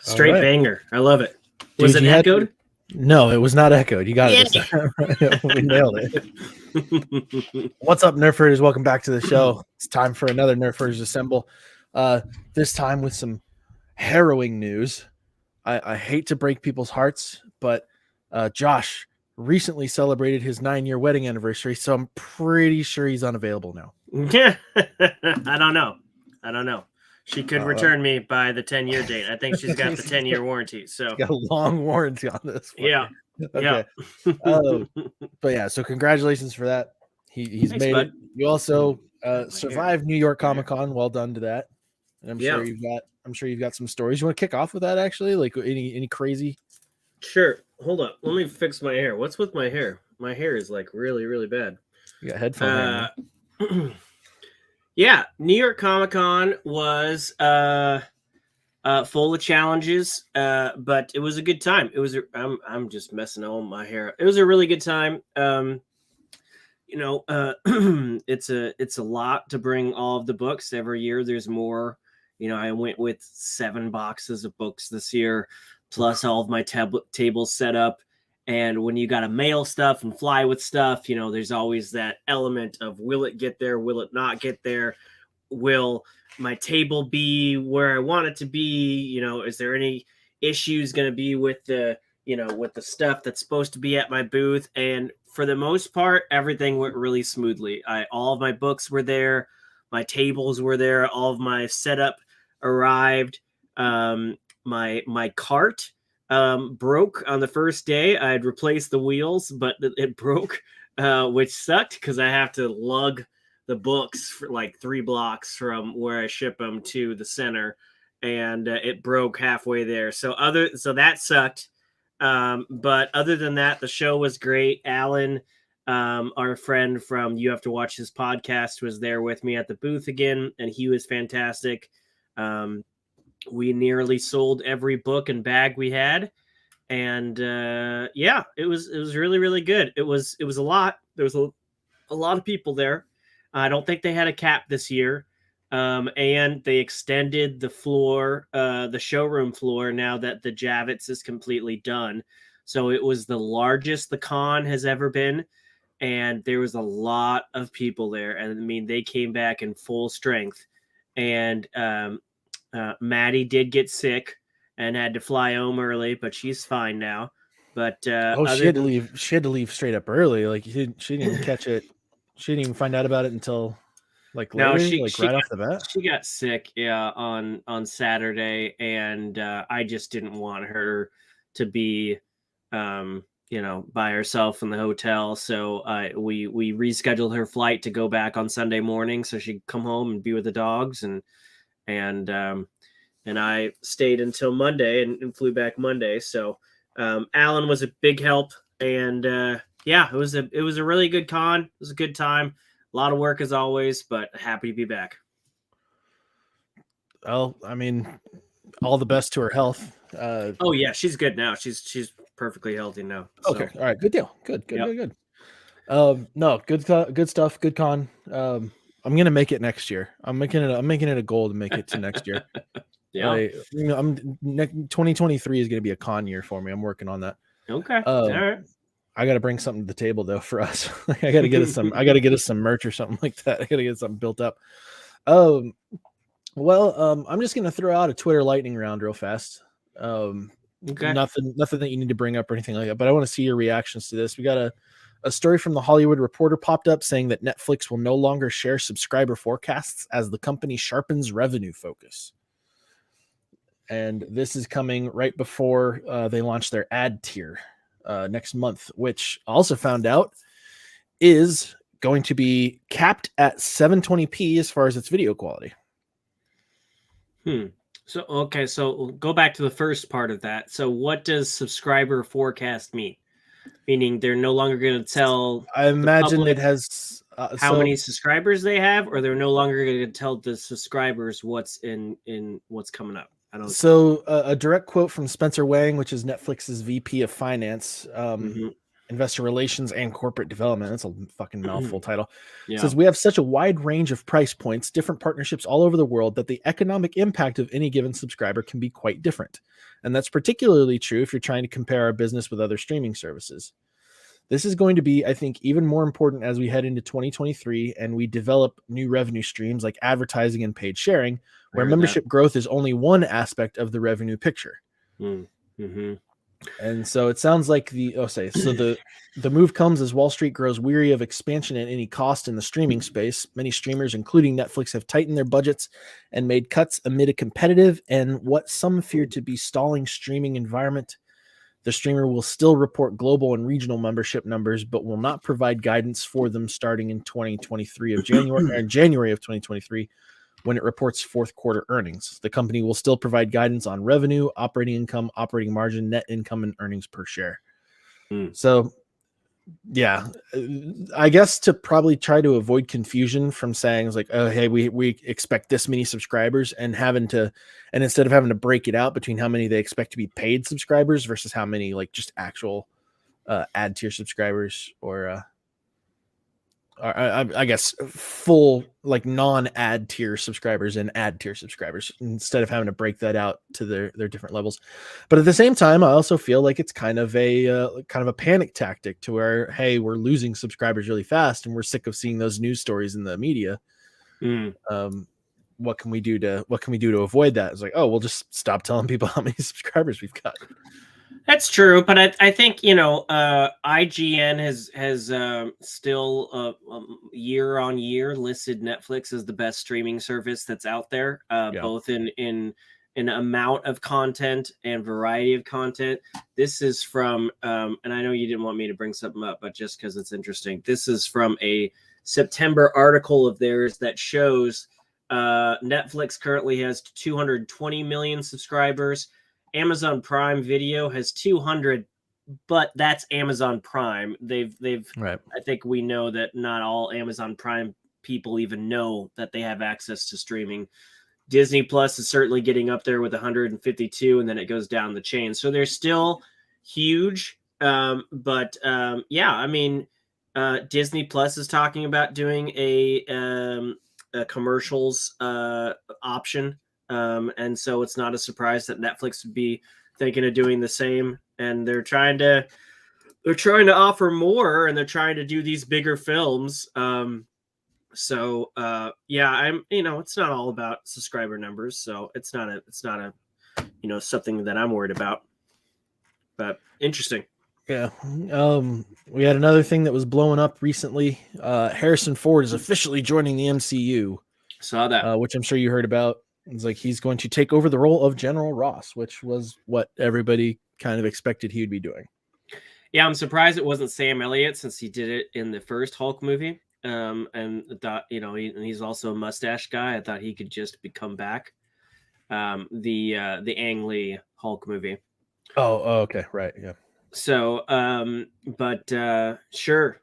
Straight banger. I love it. Dude, Was it echoed? No, it was not echoed. You got it this time. We nailed it. What's up, Nerfherders? Welcome back to the show. It's time for another Nerfherders Assemble. This time with some harrowing news. I hate to break people's hearts, but Josh recently celebrated his 9-year wedding anniversary, so I'm pretty sure he's unavailable now. Yeah, I don't know. She could return me by the 10-year date. I think she's got the 10-year warranty. So she's got a long warranty on this one. Yeah. Okay. But yeah, so congratulations for that. He's Thanks, made bud. it. You also survived New York Comic Con. Well done to that. And I'm sure you've got some stories. You want to kick off with that actually? Like any crazy? Sure. Hold up. Let me fix my hair. What's with my hair? My hair is like really, really bad. You got headphone hair. Yeah, New York Comic Con was full of challenges, but it was a good time. It was. I'm just messing on my hair. It was a really good time. It's a lot to bring all of the books every year. There's more. I went with 7 boxes of books this year, plus all of my tables set up. And when you got to mail stuff and fly with stuff, there's always that element of, will it get there? Will it not get there? Will my table be where I want it to be? Is there any issues going to be with the stuff that's supposed to be at my booth? And for the most part, everything went really smoothly. All of my books were there. My tables were there. All of my setup arrived. My cart broke on the first day. I had replaced the wheels, but it broke, which sucked because I have to lug the books for like 3 blocks from where I ship them to the center, and it broke halfway there. So that sucked. But other than that, the show was great. Alan, our friend from You Have to Watch This podcast, was there with me at the booth again, and he was fantastic. We nearly sold every book and bag we had. And it was really, really good. It was a lot. There was a lot of people there. I don't think they had a cap this year. And they extended the floor, the showroom floor, now that the Javits is completely done. So it was the largest the con has ever been. And there was a lot of people there. And I mean, they came back in full strength. And Maddie did get sick and had to fly home early, but she's fine now. But she had to leave. She had to leave straight up early. Like she didn't catch it. She didn't even find out about it until right off the bat. She got sick, on Saturday, and I just didn't want her to be, by herself in the hotel. So we rescheduled her flight to go back on Sunday morning so she could come home and be with the dogs, and I stayed until Monday and flew back Monday. So Alan was a big help, and it was a really good con. It was a good time. A lot of work as always, but happy to be back. Well, I mean, all the best to her health. Oh yeah, she's good now. She's perfectly healthy now. So. Okay, all right, good deal. Good. No, good stuff. Good con. I'm gonna make it next year. I'm making it a goal to make it to next year. Yeah. 2023 is gonna be a con year for me. I'm working on that. Okay. All right. I got to bring something to the table though for us. I got to get us some merch or something like that. I got to get something built up. I'm just going to throw out a Twitter lightning round real fast. Okay. Nothing that you need to bring up or anything like that, but I want to see your reactions to this. We got a story from the Hollywood Reporter popped up saying that Netflix will no longer share subscriber forecasts as the company sharpens revenue focus. And this is coming right before they launch their ad tier next month, which I also found out is going to be capped at 720p as far as its video quality. So go back to the first part of that. So what does subscriber forecast mean? Meaning they're no longer going to tell. I imagine it has how many subscribers they have, or they're no longer going to tell the subscribers what's in what's coming up. I don't. So a direct quote from Spencer Wang, which is Netflix's VP of Finance, and Investor Relations and Corporate Development. That's a fucking mouthful title. Yeah. It says we have such a wide range of price points, different partnerships all over the world, that the economic impact of any given subscriber can be quite different. And that's particularly true if you're trying to compare our business with other streaming services. This is going to be, I think, even more important as we head into 2023 and we develop new revenue streams like advertising and paid sharing, where membership growth is only one aspect of the revenue picture. Mm-hmm. And so it sounds like the move comes as Wall Street grows weary of expansion at any cost in the streaming space. Many streamers, including Netflix, have tightened their budgets and made cuts amid a competitive and what some fear to be stalling streaming environment. The streamer will still report global and regional membership numbers, but will not provide guidance for them starting in January of 2023, when it reports fourth quarter earnings. The company will still provide guidance on revenue, operating income, operating margin, net income, and earnings per share. So, yeah, I guess to probably try to avoid confusion from saying like, oh, hey, we expect this many subscribers, and instead of having to break it out between how many they expect to be paid subscribers versus how many like just actual ad tier subscribers or I guess full like non-ad tier subscribers and ad tier subscribers, instead of having to break that out to their different levels. But at the same time, I also feel like it's kind of a panic tactic to where, hey, we're losing subscribers really fast and we're sick of seeing those news stories in the media. What can we do to avoid that? It's like, oh, we'll just stop telling people how many subscribers we've got. That's true, but I think IGN has still year on year listed Netflix as the best streaming service that's out there, both in amount of content and variety of content. This is from, and I know you didn't want me to bring something up, but just because it's interesting, this is from a September article of theirs that shows Netflix currently has 220 million subscribers. Amazon Prime Video has 200, but that's Amazon Prime. They've right. I think we know that not all Amazon Prime people even know that they have access to streaming. Disney Plus is certainly getting up there with 152, and then it goes down the chain. So they're still huge. But I mean, Disney Plus is talking about doing a commercials option. And so it's not a surprise that Netflix would be thinking of doing the same. And they're trying to offer more, and they're trying to do these bigger films. It's not all about subscriber numbers. So it's not a something that I'm worried about, but interesting. Yeah. We had another thing that was blowing up recently. Harrison Ford is officially joining the MCU. Saw that. Which I'm sure you heard about. It's like he's going to take over the role of General Ross, which was what everybody kind of expected he would be doing. Yeah, I'm surprised it wasn't Sam Elliott, since he did it in the first Hulk movie. And thought, he's also a mustache guy. I thought he could just come back. The Ang Lee Hulk movie. Oh, okay, right, yeah. So, sure.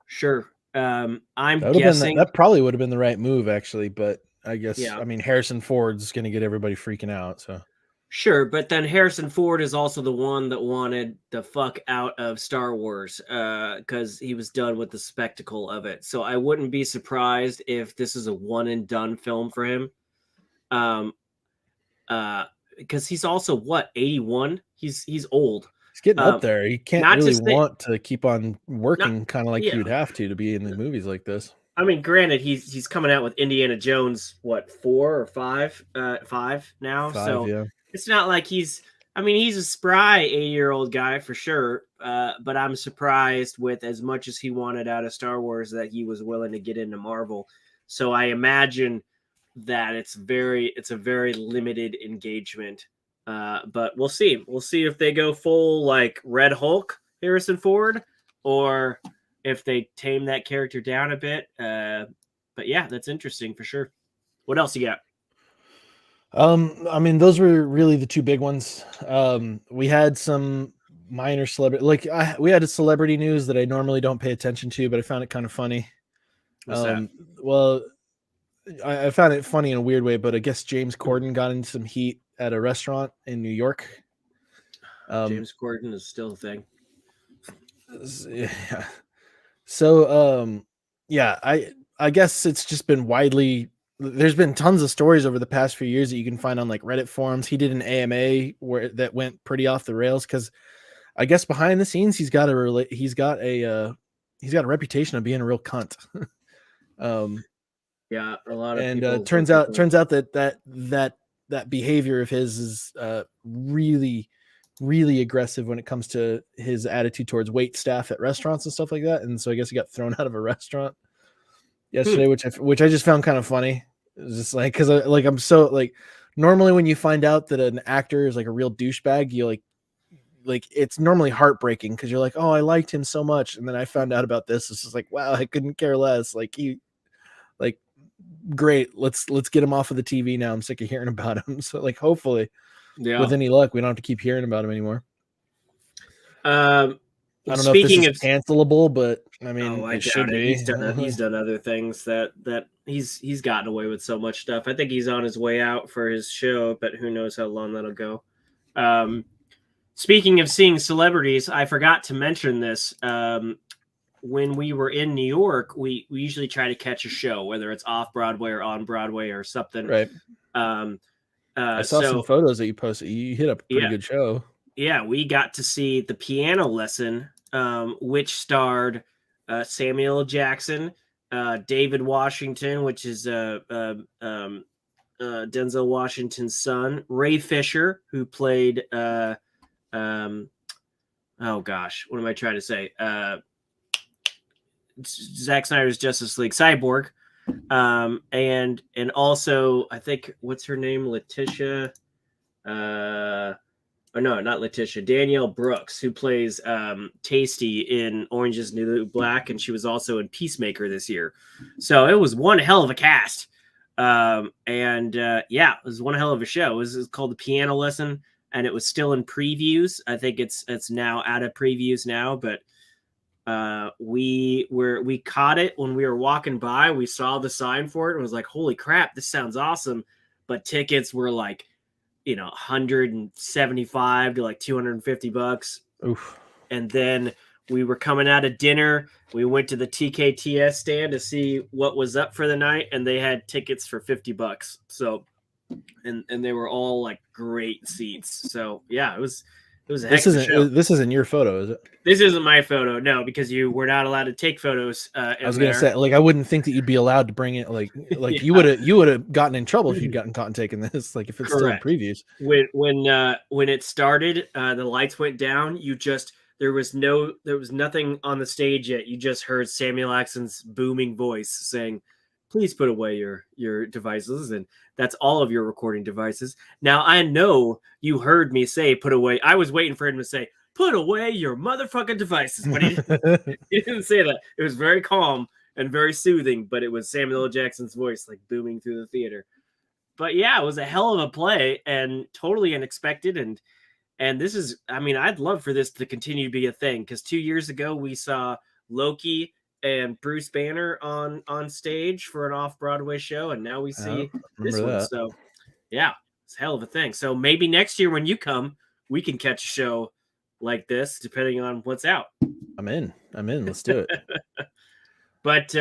I'm guessing that probably would have been the right move, actually, but I guess, I mean, Harrison Ford's going to get everybody freaking out. So sure. But then Harrison Ford is also the one that wanted the fuck out of Star Wars because he was done with the spectacle of it. So I wouldn't be surprised if this is a one and done film for him. Because he's also 81? He's old. He's getting up there. He can't really want to keep on working kind of like you'd have to be in the movies like this. I mean, granted, he's coming out with Indiana Jones, 4 or 5? 5 now. 5, so it's not like he's a spry 80-year-old guy for sure. But I'm surprised with as much as he wanted out of Star Wars that he was willing to get into Marvel. So I imagine that it's a very limited engagement. But we'll see. We'll see if they go full like Red Hulk Harrison Ford, or if they tame that character down a bit. But yeah, that's interesting for sure. What else you got? I mean, those were really the two big ones. We had some minor celebrity, we had a celebrity news that I normally don't pay attention to, but I found it kind of funny. What's that? Well, I found it funny in a weird way, but I guess James Corden got into some heat at a restaurant in New York. James Corden is still a thing. Yeah. So yeah, I guess it's just been widely, there's been tons of stories over the past few years that you can find on like Reddit forums. He did an AMA where that went pretty off the rails because I guess behind the scenes he's got a reputation of being a real cunt. Yeah, a lot of And people look turns at out that. that behavior of his is really really aggressive when it comes to his attitude towards wait staff at restaurants and stuff like that. And so I guess he got thrown out of a restaurant yesterday, which I just found kind of funny. It was just like, because I'm so like, normally when you find out that an actor is like a real douchebag, you like it's normally heartbreaking because you're like, oh, I liked him so much, and then I found out about this. It's just like, wow, I couldn't care less. Like he, like, great, let's get him off of the TV now. I'm sick of hearing about him. So like, hopefully, Yeah. with any luck, we don't have to keep hearing about him anymore. I don't know if this Speaking is of, cancelable, but I mean, I it should doubt it. be. He's done other things that he's gotten away with so much stuff. I think he's on his way out for his show, but who knows how long that'll go. Speaking of seeing celebrities, I forgot to mention this. When we were in New York, we usually try to catch a show, whether it's off Broadway or on Broadway or something. Right. I saw some photos that you posted. You hit a pretty good show. Yeah, we got to see The Piano Lesson, which starred Samuel Jackson, David Washington, which is Denzel Washington's son, Ray Fisher, who played oh gosh, what am I trying to say? Zack Snyder's Justice League Cyborg, and also I think what's her name, Letitia. Or no, not Letitia, Danielle Brooks, who plays Tasty in Orange is the New Black, and she was also in Peacemaker this year. So it was one hell of a cast. Yeah, it was one hell of a show. It was called The Piano Lesson, and it was still in previews. I think it's now out of previews now, but we caught it when we were walking by. We saw the sign for it and was like, holy crap, this sounds awesome. But tickets were like, $175 to like $250. Oof. And then we were coming out of dinner. We went to the TKTS stand to see what was up for the night, and they had tickets for $50. So, and they were all like great seats. So yeah, it was a heck of a show. This isn't your photo, is it? This isn't my photo, no, because you were not allowed to take photos. I was gonna say, like, I wouldn't think that you'd be allowed to bring it. Like yeah. you would have gotten in trouble if you'd gotten caught and taken this. Like, if it's Correct. still in previews. When it started, the lights went down. There was nothing on the stage yet. You just heard Samuel Jackson's booming voice saying, "Please put away your devices," and that's all of your recording devices. Now I know you heard me say "put away." I was waiting for him to say, "Put away your motherfucking devices," but he didn't say that. It was very calm and very soothing, but it was Samuel L. Jackson's voice like booming through the theater. But yeah, it was a hell of a play and totally unexpected. And this is, I mean, I'd love for this to continue to be a thing, because 2 years ago we saw Loki and Bruce Banner on stage for an off-Broadway show, and now we see this one. So yeah, it's a hell of a thing. So maybe next year when you come, we can catch a show like this, depending on what's out. I'm in. Let's do it. But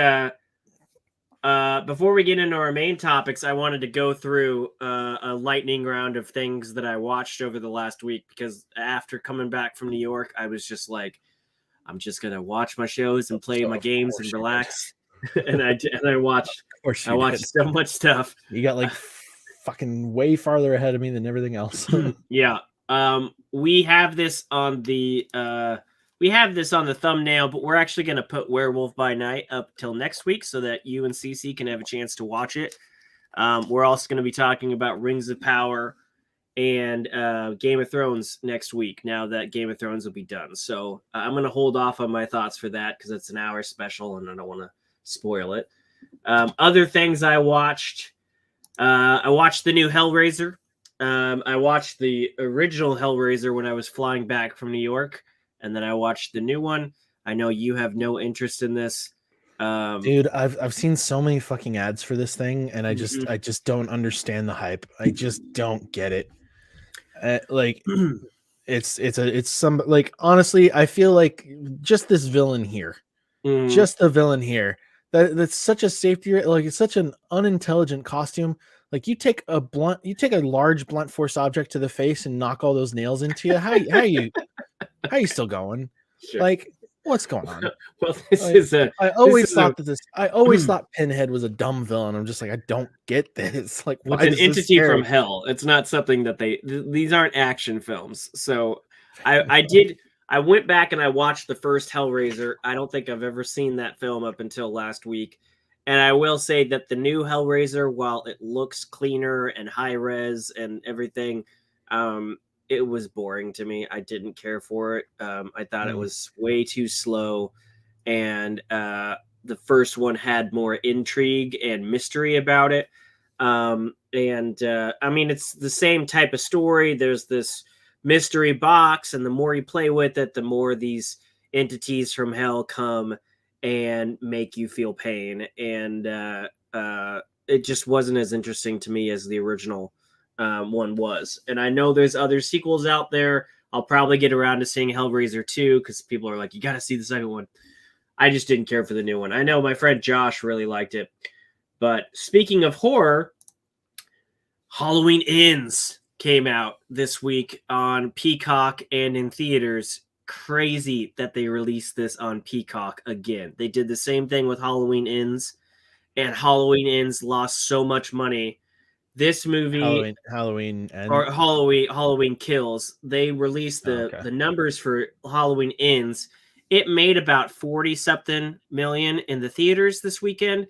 before we get into our main topics, I wanted to go through a lightning round of things that I watched over the last week, because after coming back from New York, I was just like, I'm just gonna watch my shows and play my games and relax. and I watched so much stuff. You got like fucking way farther ahead of me than everything else. Yeah. We have this on the thumbnail, but we're actually going to put Werewolf by Night up till next week so that you and CC can have a chance to watch it. We're also going to be talking about Rings of Power and Game of Thrones next week, now that Game of Thrones will be done. So I'm going to hold off on my thoughts for that because it's an hour special and I don't want to spoil it. Other things I watched the new Hellraiser. I watched the original Hellraiser when I was flying back from New York, and then I watched the new one. I know you have no interest in this. Dude, I've seen so many fucking ads for this thing, and I just don't understand the hype. I just don't get it. Like it's some, like, honestly, I feel like just this villain here, Mm. just the villain here, that's such a safety, like, it's such an unintelligent costume. Like, you take a large blunt force object to the face and knock all those nails into you. How you still going? Sure. Like, what's going on? Well, this Like, is a I always thought Pinhead was a dumb villain. I'm just like, I don't get this. Like, well, it's why an is this entity from scary? hell. It's not something that these aren't action films. So I went back and I watched the first Hellraiser. I don't think I've ever seen that film up until last week. And I will say that the new Hellraiser, while it looks cleaner and high res and everything, um, it was boring to me. I didn't care for it. I thought it Mm. was way too slow. And the first one had more intrigue and mystery about it. I mean, it's the same type of story. There's this mystery box, and the more you play with it, the more these entities from hell come and make you feel pain. And it just wasn't as interesting to me as the original one was. And I know there's other sequels out there. I'll probably get around to seeing Hellraiser 2 because people are like, you got to see the second one. I just didn't care for the new one. I know my friend Josh really liked it. But speaking of horror, Halloween Ends came out this week on Peacock and in theaters. Crazy that they released this on Peacock again. They did the same thing with Halloween Ends, and Halloween Ends lost so much money. This movie, Halloween and or Halloween Kills, they released okay. the numbers for Halloween Ends. It made about 40 something million in the theaters this weekend,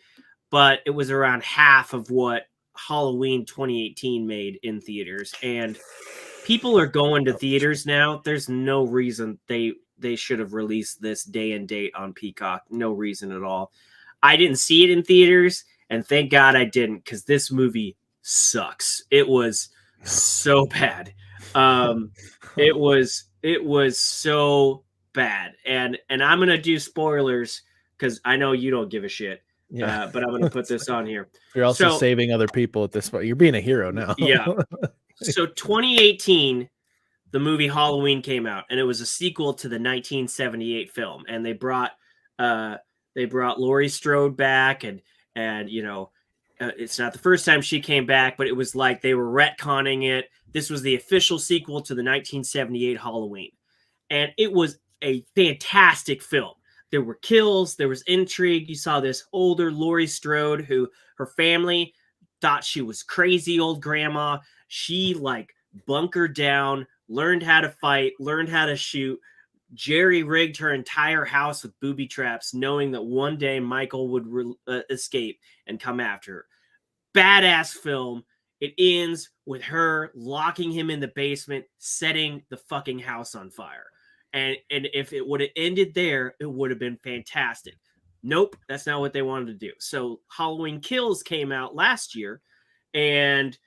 but it was around half of what Halloween 2018 made in theaters. And people are going to theaters now. There's no reason they should have released this day and date on Peacock. No reason at all. I didn't see it in theaters, and thank God I didn't, because this movie sucks. It was so bad. It was so bad. And I'm gonna do spoilers because I know you don't give a shit. Yeah. But I'm gonna put this on here. You're also So saving other people at this point. You're being a hero now. yeah. So 2018, the movie Halloween came out, and it was a sequel to the 1978 film. And they brought Laurie Strode back, and you know, it's not the first time she came back, but it was like they were retconning it. This was the official sequel to the 1978 Halloween, and it was a fantastic film. There were kills, there was intrigue. You saw this older Laurie Strode who her family thought she was crazy old grandma. She like bunkered down, learned how to fight, learned how to shoot, jerry rigged her entire house with booby traps, knowing that one day Michael would escape and come after her. Badass film. It ends with her locking him in the basement, setting the fucking house on fire. And if it would have ended there, it would have been fantastic. Nope, that's not what they wanted to do. So Halloween Kills came out last year, and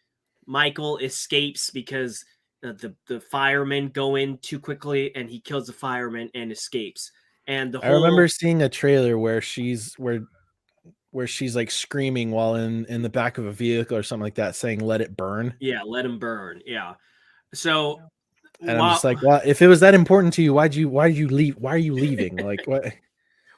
Michael escapes because the firemen go in too quickly, and he kills the fireman and escapes. And the I remember whole seeing a trailer where she's like screaming while in the back of a vehicle or something like that, saying "Let it burn." yeah, let him burn. Yeah. So And I'm just while like, well, if it was that important to you, why'd you leave? Why are you leaving? Like, what?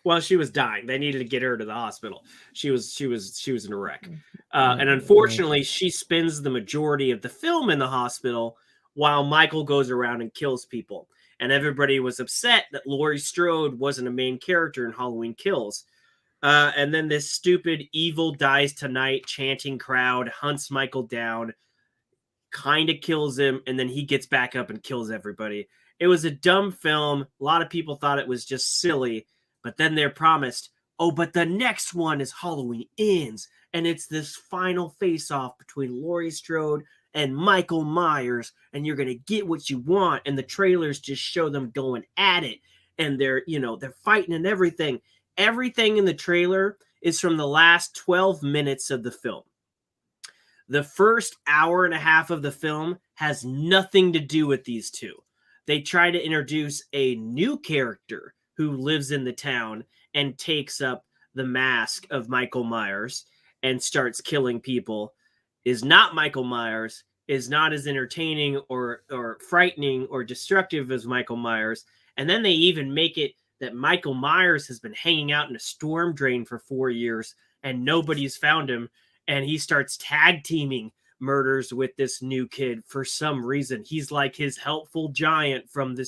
well, she was dying. They needed to get her to the hospital. She was in a wreck, and unfortunately, she spends the majority of the film in the hospital while Michael goes around and kills people. And everybody was upset that Laurie Strode wasn't a main character in Halloween Kills. And then this stupid "Evil Dies Tonight" chanting crowd hunts Michael down, kind of kills him, and then he gets back up and kills everybody. It was a dumb film. A lot of people thought it was just silly, but then they're promised, oh, but the next one is Halloween Ends, and it's this final face-off between Laurie Strode and Michael Myers, and you're gonna get what you want. And the trailers just show them going at it, and they're fighting and everything. Everything in the trailer is from the last 12 minutes of the film. The first hour and a half of the film has nothing to do with these two. They try to introduce a new character who lives in the town and takes up the mask of Michael Myers and starts killing people. Is not Michael Myers. is not as entertaining or frightening or destructive as Michael Myers. And then they even make it that Michael Myers has been hanging out in a storm drain for 4 years and nobody's found him. And he starts tag teaming murders with this new kid for some reason. He's like his helpful giant from the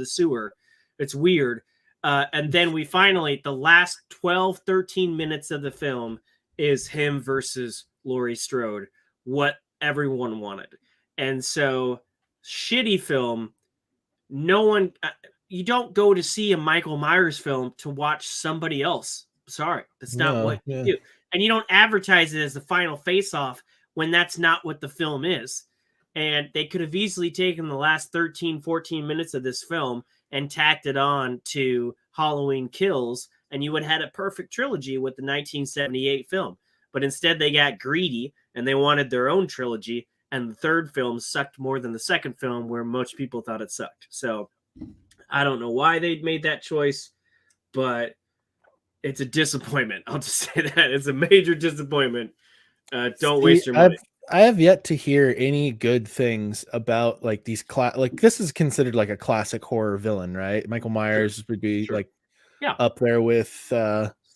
sewer. It's weird. And then we finally, the last 12, 13 minutes of the film is him versus Laurie Strode, what everyone wanted. And so, shitty film. No one, you don't go to see a Michael Myers film to watch somebody else. Sorry, that's not what you do. And you don't advertise it as the final face-off when that's not what the film is. And they could have easily taken the last 13, 14 minutes of this film and tacked it on to Halloween Kills, and you would have had a perfect trilogy with the 1978 film. But instead, they got greedy, and they wanted their own trilogy, and the third film sucked more than the second film, where most people thought it sucked. So I don't know why they made that choice, but it's a disappointment. I'll just say that. It's a major disappointment. Don't waste your money. I have yet to hear any good things about like these like this is considered like a classic horror villain, right? Michael Myers would be like up there with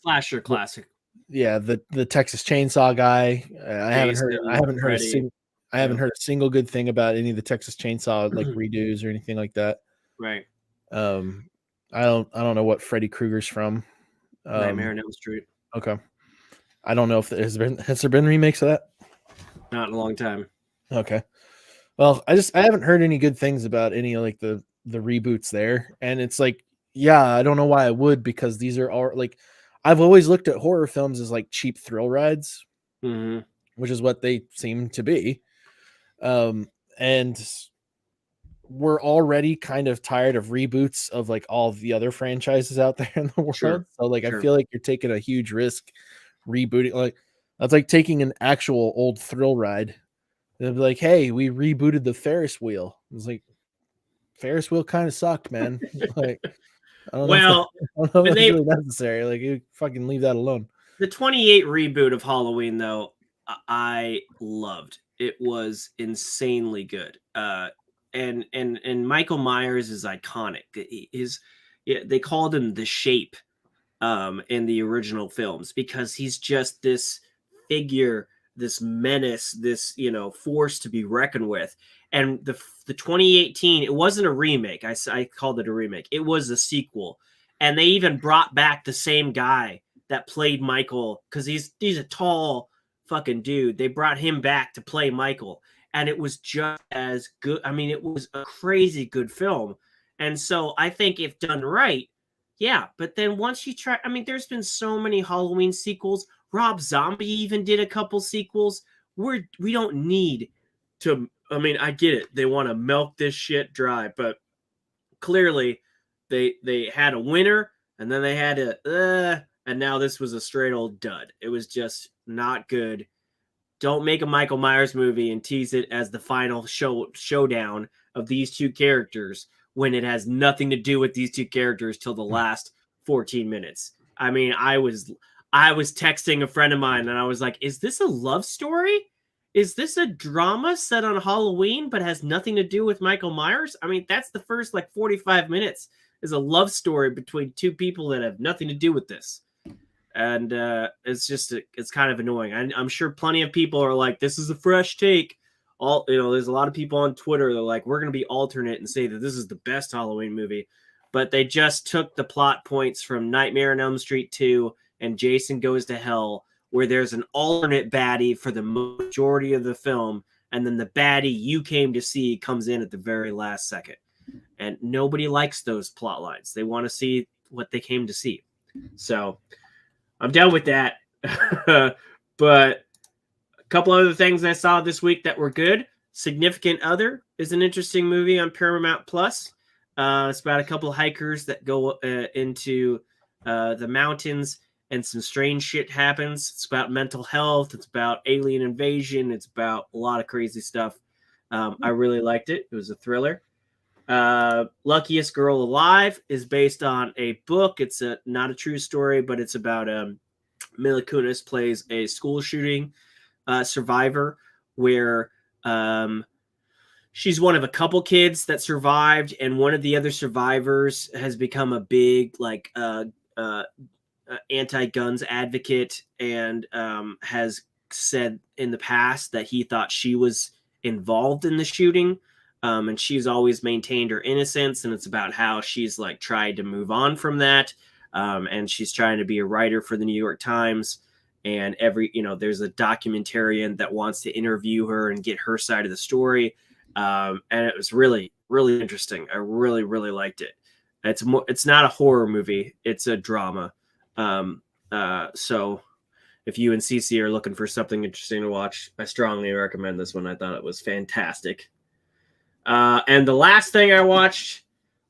slasher classic. Yeah, the Texas Chainsaw guy. I haven't heard a single good thing about any of the Texas Chainsaw like redos or anything like that. Right. I don't know what Freddy Krueger's from. Nightmare on Elm Street. Okay. I don't know if has there been remakes of that? Not in a long time. Okay. Well, I haven't heard any good things about any like the reboots there. And it's like, yeah, I don't know why I would, because these are all like, I've always looked at horror films as like cheap thrill rides, which is what they seem to be. And we're already kind of tired of reboots of like all the other franchises out there in the world. So like, I feel like you're taking a huge risk rebooting. Like that's like taking an actual old thrill ride. They'll be like, hey, we rebooted the Ferris wheel. It's like, Ferris wheel kind of sucked, man. Like, I don't know if that's really necessary. Like, you fucking leave that alone. The 28 reboot of Halloween, though, I loved. It was insanely good. And Michael Myers is iconic. They called him the Shape in the original films because he's just this figure, this menace, this force to be reckoned with. And the 2018, it wasn't a remake. I called it a remake. It was a sequel, and they even brought back the same guy that played Michael because he's a tall fucking dude. They brought him back to play Michael, and it was just as good. I mean, it was a crazy good film. And so I think if done right, yeah. But then once you try, I mean, there's been so many Halloween sequels. Rob Zombie even did a couple sequels. We don't need to. I mean, I get it. They want to milk this shit dry, but clearly they had a winner, and then they had and now this was a straight old dud. It was just not good. Don't make a Michael Myers movie and tease it as the final showdown of these two characters when it has nothing to do with these two characters till the last 14 minutes. I mean, I was texting a friend of mine and I was like, is this a love story? Is this a drama set on Halloween but has nothing to do with Michael Myers? I mean, that's the first like 45 minutes is a love story between two people that have nothing to do with this. And it's kind of annoying. I'm sure plenty of people are like, this is a fresh take. There's a lot of people on Twitter that are like, we're going to be alternate and say that this is the best Halloween movie. But they just took the plot points from Nightmare on Elm Street 2 and Jason Goes to Hell, where there's an alternate baddie for the majority of the film, and then the baddie you came to see comes in at the very last second. And nobody likes those plot lines. They want to see what they came to see. So I'm done with that. But a couple other things I saw this week that were good. Significant Other is an interesting movie on Paramount Plus. It's about a couple of hikers that go into the mountains, and some strange shit happens. It's about mental health. It's about alien invasion. It's about a lot of crazy stuff. I really liked it. It was a thriller. Luckiest Girl Alive is based on a book. It's not a true story, but it's about Mila Kunis plays a school shooting survivor where She's one of a couple kids that survived, and one of the other survivors has become a big anti-guns advocate, and has said in the past that he thought she was involved in the shooting. And she's always maintained her innocence, and it's about how she's like tried to move on from that. And she's trying to be a writer for the New York Times. And there's a documentarian that wants to interview her and get her side of the story. And it was really, really interesting. I really, really liked it. It's not a horror movie. It's a drama. So if you and Cece are looking for something interesting to watch, I strongly recommend this one. I thought it was fantastic. And the last thing I watched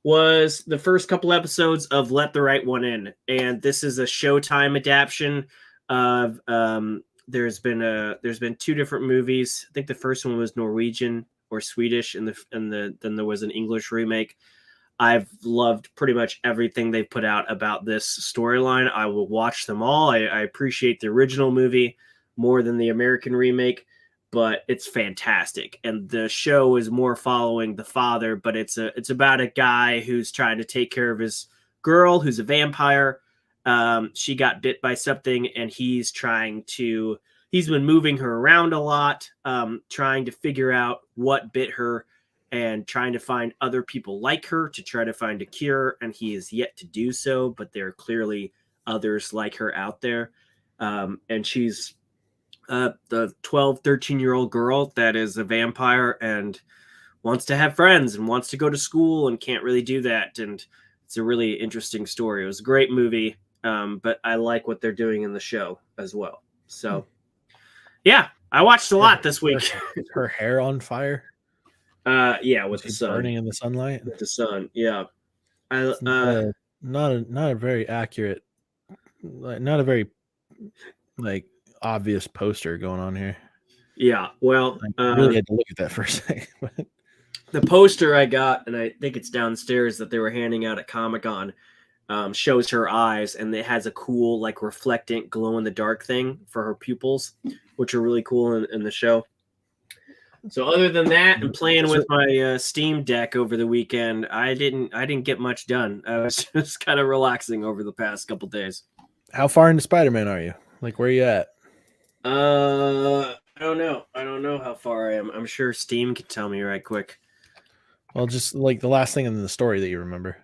was the first couple episodes of Let the Right One In. And this is a Showtime adaptation of, there's been two different movies. I think the first one was Norwegian or Swedish, and then there was an English remake. I've loved pretty much everything they put out about this storyline. I will watch them all. I appreciate the original movie more than the American remake, but it's fantastic. And the show is more following the father, but it's about a guy who's trying to take care of his girl, who's a vampire. She got bit by something, and he's been moving her around a lot, trying to figure out what bit her, and trying to find other people like her to try to find a cure. And he is yet to do so, but there are clearly others like her out there. And she's the 12, 13-year-old girl that is a vampire and wants to have friends and wants to go to school and can't really do that. And it's a really interesting story. It was a great movie, but I like what they're doing in the show as well. So, yeah, I watched a lot this week. Her hair on fire? Yeah, with the sun. Burning in the sunlight? With the sun, yeah. Not a very accurate, not a very obvious poster going on here. Yeah, well, I really had to look at that for a second. The poster I got, and I think it's downstairs that they were handing out at Comic-Con, shows her eyes, and it has a cool reflectant glow in the dark thing for her pupils, which are really cool in the show. So other than that, and playing with my Steam Deck over the weekend, I didn't get much done. I was just kind of relaxing over the past couple days. How far into Spider-Man are you? Where are you at? I don't know. I don't know how far I am. I'm sure Steam can tell me right quick. Well, just the last thing in the story that you remember.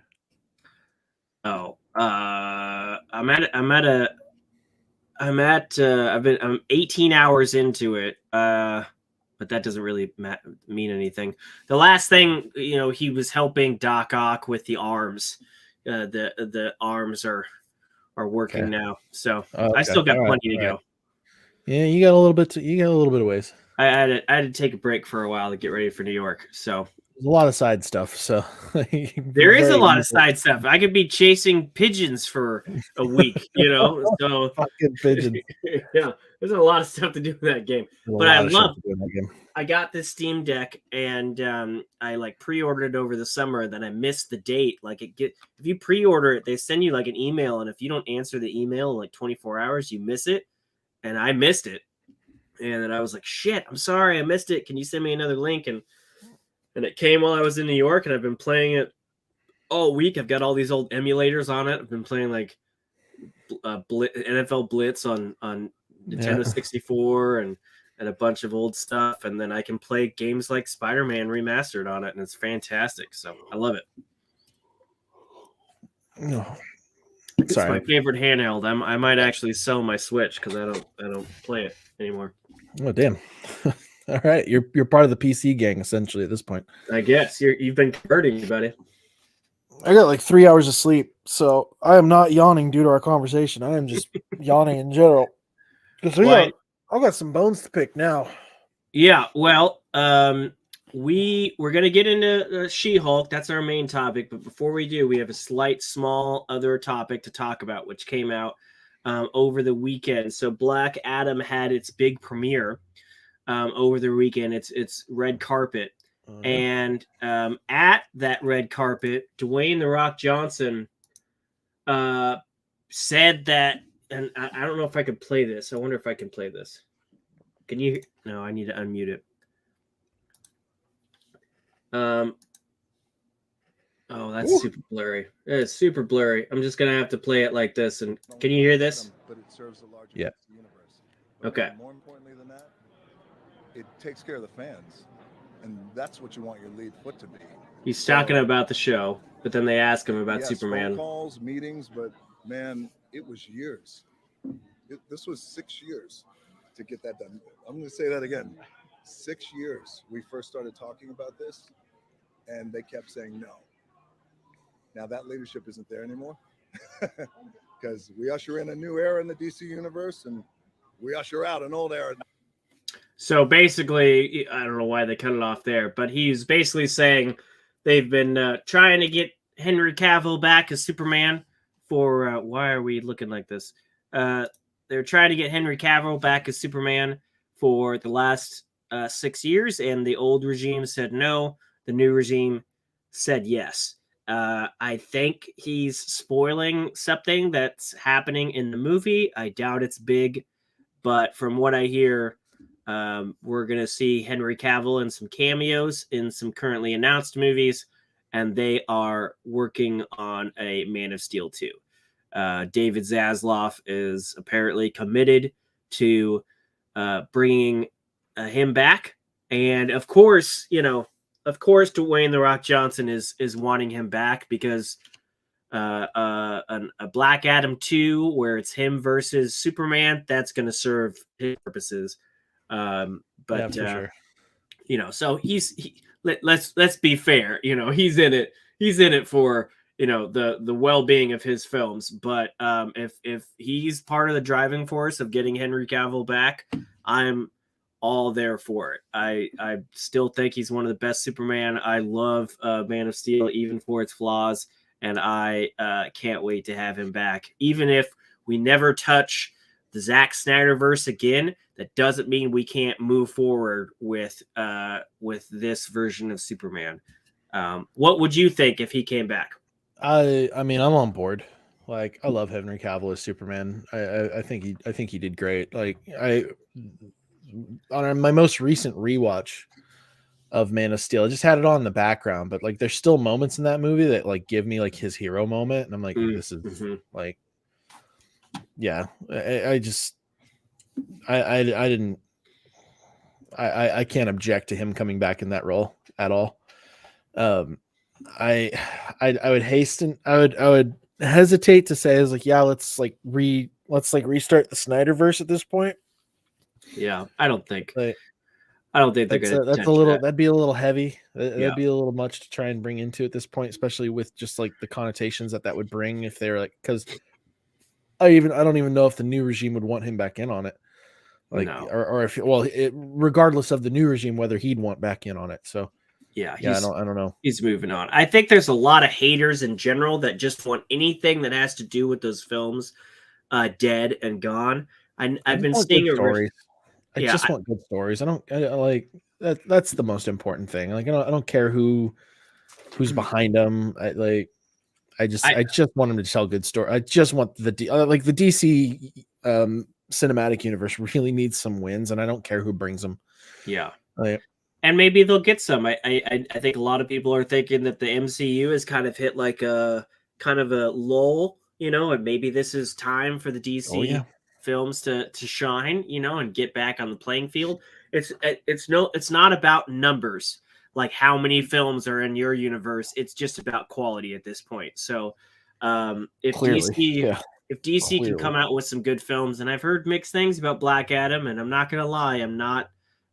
Oh, I'm 18 hours into it. But that doesn't really mean anything. The last thing, he was helping Doc Ock with the arms. The arms are working now, so okay. I still got plenty to go. Yeah, you got a little bit. You got a little bit of ways. I had to take a break for a while to get ready for New York. So there's a lot of side stuff. So there is a lot of side stuff. I could be chasing pigeons for a week, So fucking pigeons. Yeah, there's a lot of stuff to do in that game. But I got this Steam Deck, and I pre-ordered it over the summer. Then I missed the date. If you pre-order it, they send you an email, and if you don't answer the email in 24 hours, you miss it. And I missed it. And then I was like, shit, I'm sorry, I missed it. Can you send me another link? And it came while I was in New York, and I've been playing it all week. I've got all these old emulators on it. I've been playing NFL Blitz on Nintendo 64 and a bunch of old stuff. And then I can play games like Spider-Man Remastered on it, and it's fantastic. So I love it. No. It's my favorite handheld. I might actually sell my Switch because I don't play it anymore. Oh damn! All right, you're part of the PC gang essentially at this point. I guess you've been converting me, buddy. I got 3 hours of sleep, so I am not yawning due to our conversation. I am just yawning in general. Because I've got some bones to pick now. Yeah, well, we're going to get into She-Hulk. That's our main topic. But before we do, we have a small other topic to talk about, which came out over the weekend. So Black Adam had its big premiere over the weekend. It's red carpet. And at that red carpet, Dwayne "The Rock" Johnson said that, and I don't know if I could play this. I wonder if I can play this. Can you? No, I need to unmute it. Oh, that's super blurry. It's super blurry. I'm just gonna have to play it like this. And can you hear this? But it serves a larger Yeah. universe. But Okay. more importantly than that, it takes care of the fans, and that's what you want your lead foot to be. He's talking about the show, but then they ask him about Superman. Phone calls, meetings, but man, it was years. This was 6 years to get that done. I'm going to say that again. 6 years. We first started talking about this, and they kept saying no. Now that leadership isn't there anymore, because we usher in a new era in the DC universe, and we usher out an old era. So basically, I don't know why they cut it off there, but he's basically saying they've been trying to get Henry Cavill back as Superman for why are we looking like this? They're trying to get Henry Cavill back as Superman for the last 6 years, and the old regime said no. The new regime said yes. I think he's spoiling something that's happening in the movie. I doubt it's big, but from what I hear, we're going to see Henry Cavill in some cameos in some currently announced movies, and they are working on a Man of Steel 2. David Zaslav is apparently committed to bringing him back. And of course, Dwayne The Rock Johnson is wanting him back because a Black Adam 2 where it's him versus Superman, that's going to serve his purposes. But sure. So let's be fair. He's in it for the well-being of his films. But if he's part of the driving force of getting Henry Cavill back, I'm all there for it. I still think he's one of the best Superman. I love Man of Steel, even for its flaws, and I can't wait to have him back. Even if we never touch the Zack Snyderverse again, that doesn't mean we can't move forward with this version of Superman. What would you think if he came back? I mean, I'm on board. Like, I love Henry Cavill as Superman. I think he did great. Like, on my most recent rewatch of Man of Steel, I just had it on in the background, but like, there's still moments in that movie that like give me like his hero moment, and I'm like, this is like, yeah. I can't object to him coming back in that role at all. I would hesitate to say, is like, yeah, let's restart the Snyderverse at this point. Yeah, I don't think they're that'd be a little heavy. Yeah. Be a little much to try and bring into at this point, especially with just like the connotations that would bring if they're like, because I don't even know if the new regime would want him back in on it. Like, no. or if, regardless of the new regime, whether he'd want back in on it. So yeah, I don't know. He's moving on. I think there's a lot of haters in general that just want anything that has to do with those films dead and gone. I've been seeing stories. I just want good stories. I like that. That's the most important thing. Like, I don't care who's behind them. I just want them to tell good story. I just want the DC cinematic universe really needs some wins, and I don't care who brings them. Yeah. And maybe they'll get some. I think a lot of people are thinking that the MCU has kind of hit like a kind of a lull, and maybe this is time for the DC films to shine, and get back on the playing field. It's not about numbers, like how many films are in your universe. It's just about quality at this point. So if DC can come out with some good films, and I've heard mixed things about Black Adam, and I'm not going to lie, I'm not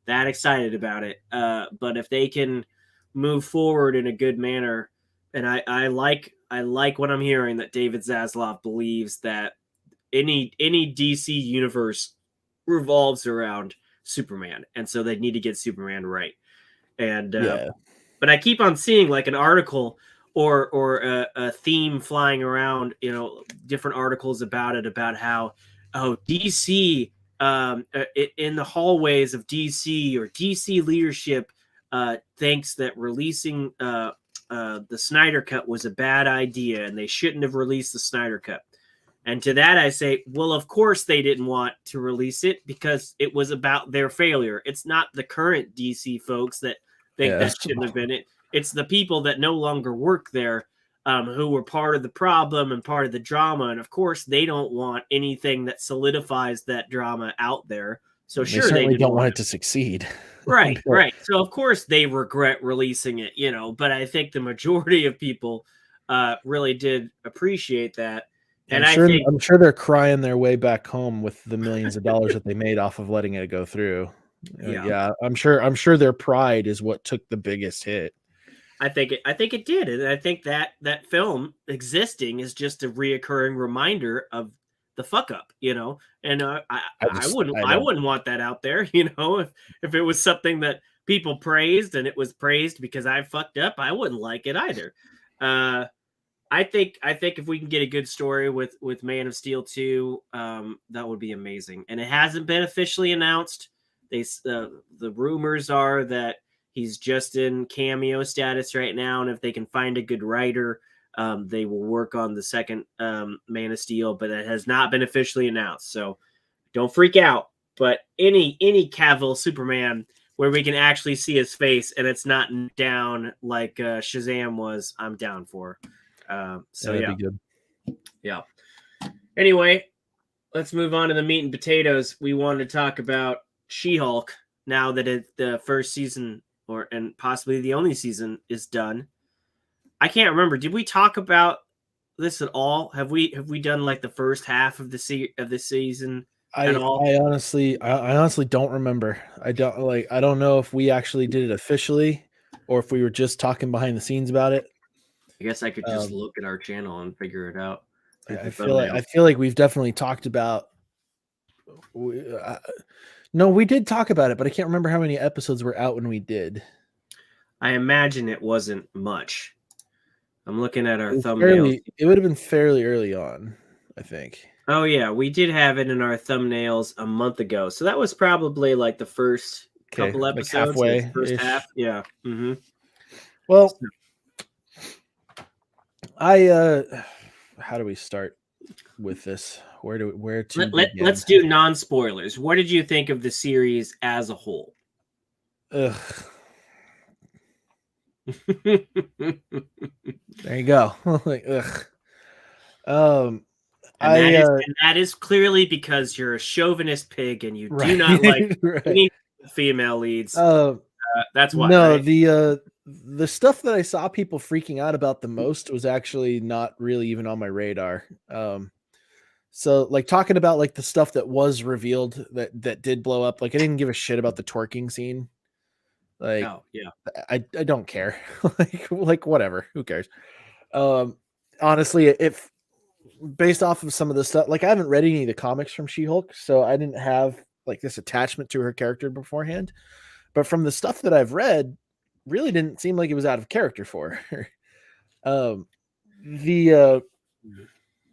that excited about it. But if they can move forward in a good manner, and I like what I'm hearing, that David Zaslav believes that any DC universe revolves around Superman, and so they need to get Superman right. And but I keep on seeing like an article or a theme flying around, different articles about how DC in the hallways of DC, or DC leadership thinks that releasing the Snyder Cut was a bad idea, and they shouldn't have released the Snyder Cut. And to that I say, well, of course they didn't want to release it, because it was about their failure. It's not the current DC folks that think that shouldn't have been it. It's the people that no longer work there, who were part of the problem and part of the drama. And of course, they don't want anything that solidifies that drama out there. So They sure, certainly didn't don't want it to succeed. Right, But right. So of course they regret releasing it, but I think the majority of people really did appreciate that. And I think I'm sure they're crying their way back home with the millions of dollars that they made off of letting it go through. Yeah. Yeah, I'm sure their pride is what took the biggest hit. I think it did, and I think that film existing is just a reoccurring reminder of the fuck up, And I wouldn't want that out there, if it was something that people praised and it was praised because I fucked up, I wouldn't like it either. I think if we can get a good story with Man of Steel 2, that would be amazing. And it hasn't been officially announced. The rumors are that he's just in cameo status right now, and if they can find a good writer, they will work on the second Man of Steel, but it has not been officially announced. So don't freak out. But any Cavill Superman where we can actually see his face and it's not down like Shazam was, I'm down for. That'd be good. Yeah. Anyway, let's move on to the meat and potatoes. We wanted to talk about She-Hulk now that the first season and possibly the only season is done. I can't remember. Did we talk about this at all? Have we done like the first half of the season at all? I honestly don't remember. I don't know if we actually did it officially or if we were just talking behind the scenes about it. I guess I could just look at our channel and figure it out. I feel like we've definitely talked about. No, we did talk about it, but I can't remember how many episodes were out when we did. I imagine it wasn't much. I'm looking at our thumbnails. It would have been fairly early on, I think. Oh yeah, we did have it in our thumbnails a month ago, so that was probably like the first couple episodes, like halfway, like first half. Yeah. Mm-hmm. Well, how do we start with this? Let's do non-spoilers. What did you think of the series as a whole? Ugh. There you go. Like, ugh. And that is clearly because you're a chauvinist pig and you do not like any female leads. That's why. No, right? The stuff that I saw people freaking out about the most was actually not really even on my radar. So like talking about like the stuff that was revealed that did blow up, like I didn't give a shit about the twerking scene. Like, oh yeah, I don't care. like whatever, who cares? Honestly, if based off of some of the stuff, like I haven't read any of the comics from She-Hulk, so I didn't have like this attachment to her character beforehand. But from the stuff that I've read, really didn't seem like it was out of character for her.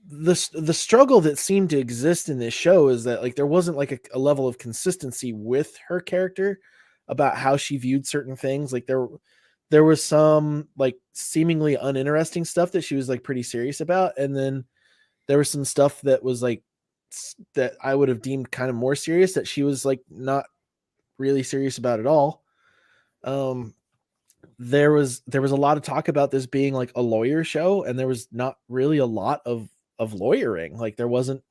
The struggle that seemed to exist in this show is that like there wasn't like a level of consistency with her character about how she viewed certain things. Like there was some like seemingly uninteresting stuff that she was like pretty serious about, and then there was some stuff that was like that I would have deemed kind of more serious that she was like not really serious about at all. There was a lot of talk about this being like a lawyer show, and there was not really a lot of lawyering. Like there wasn't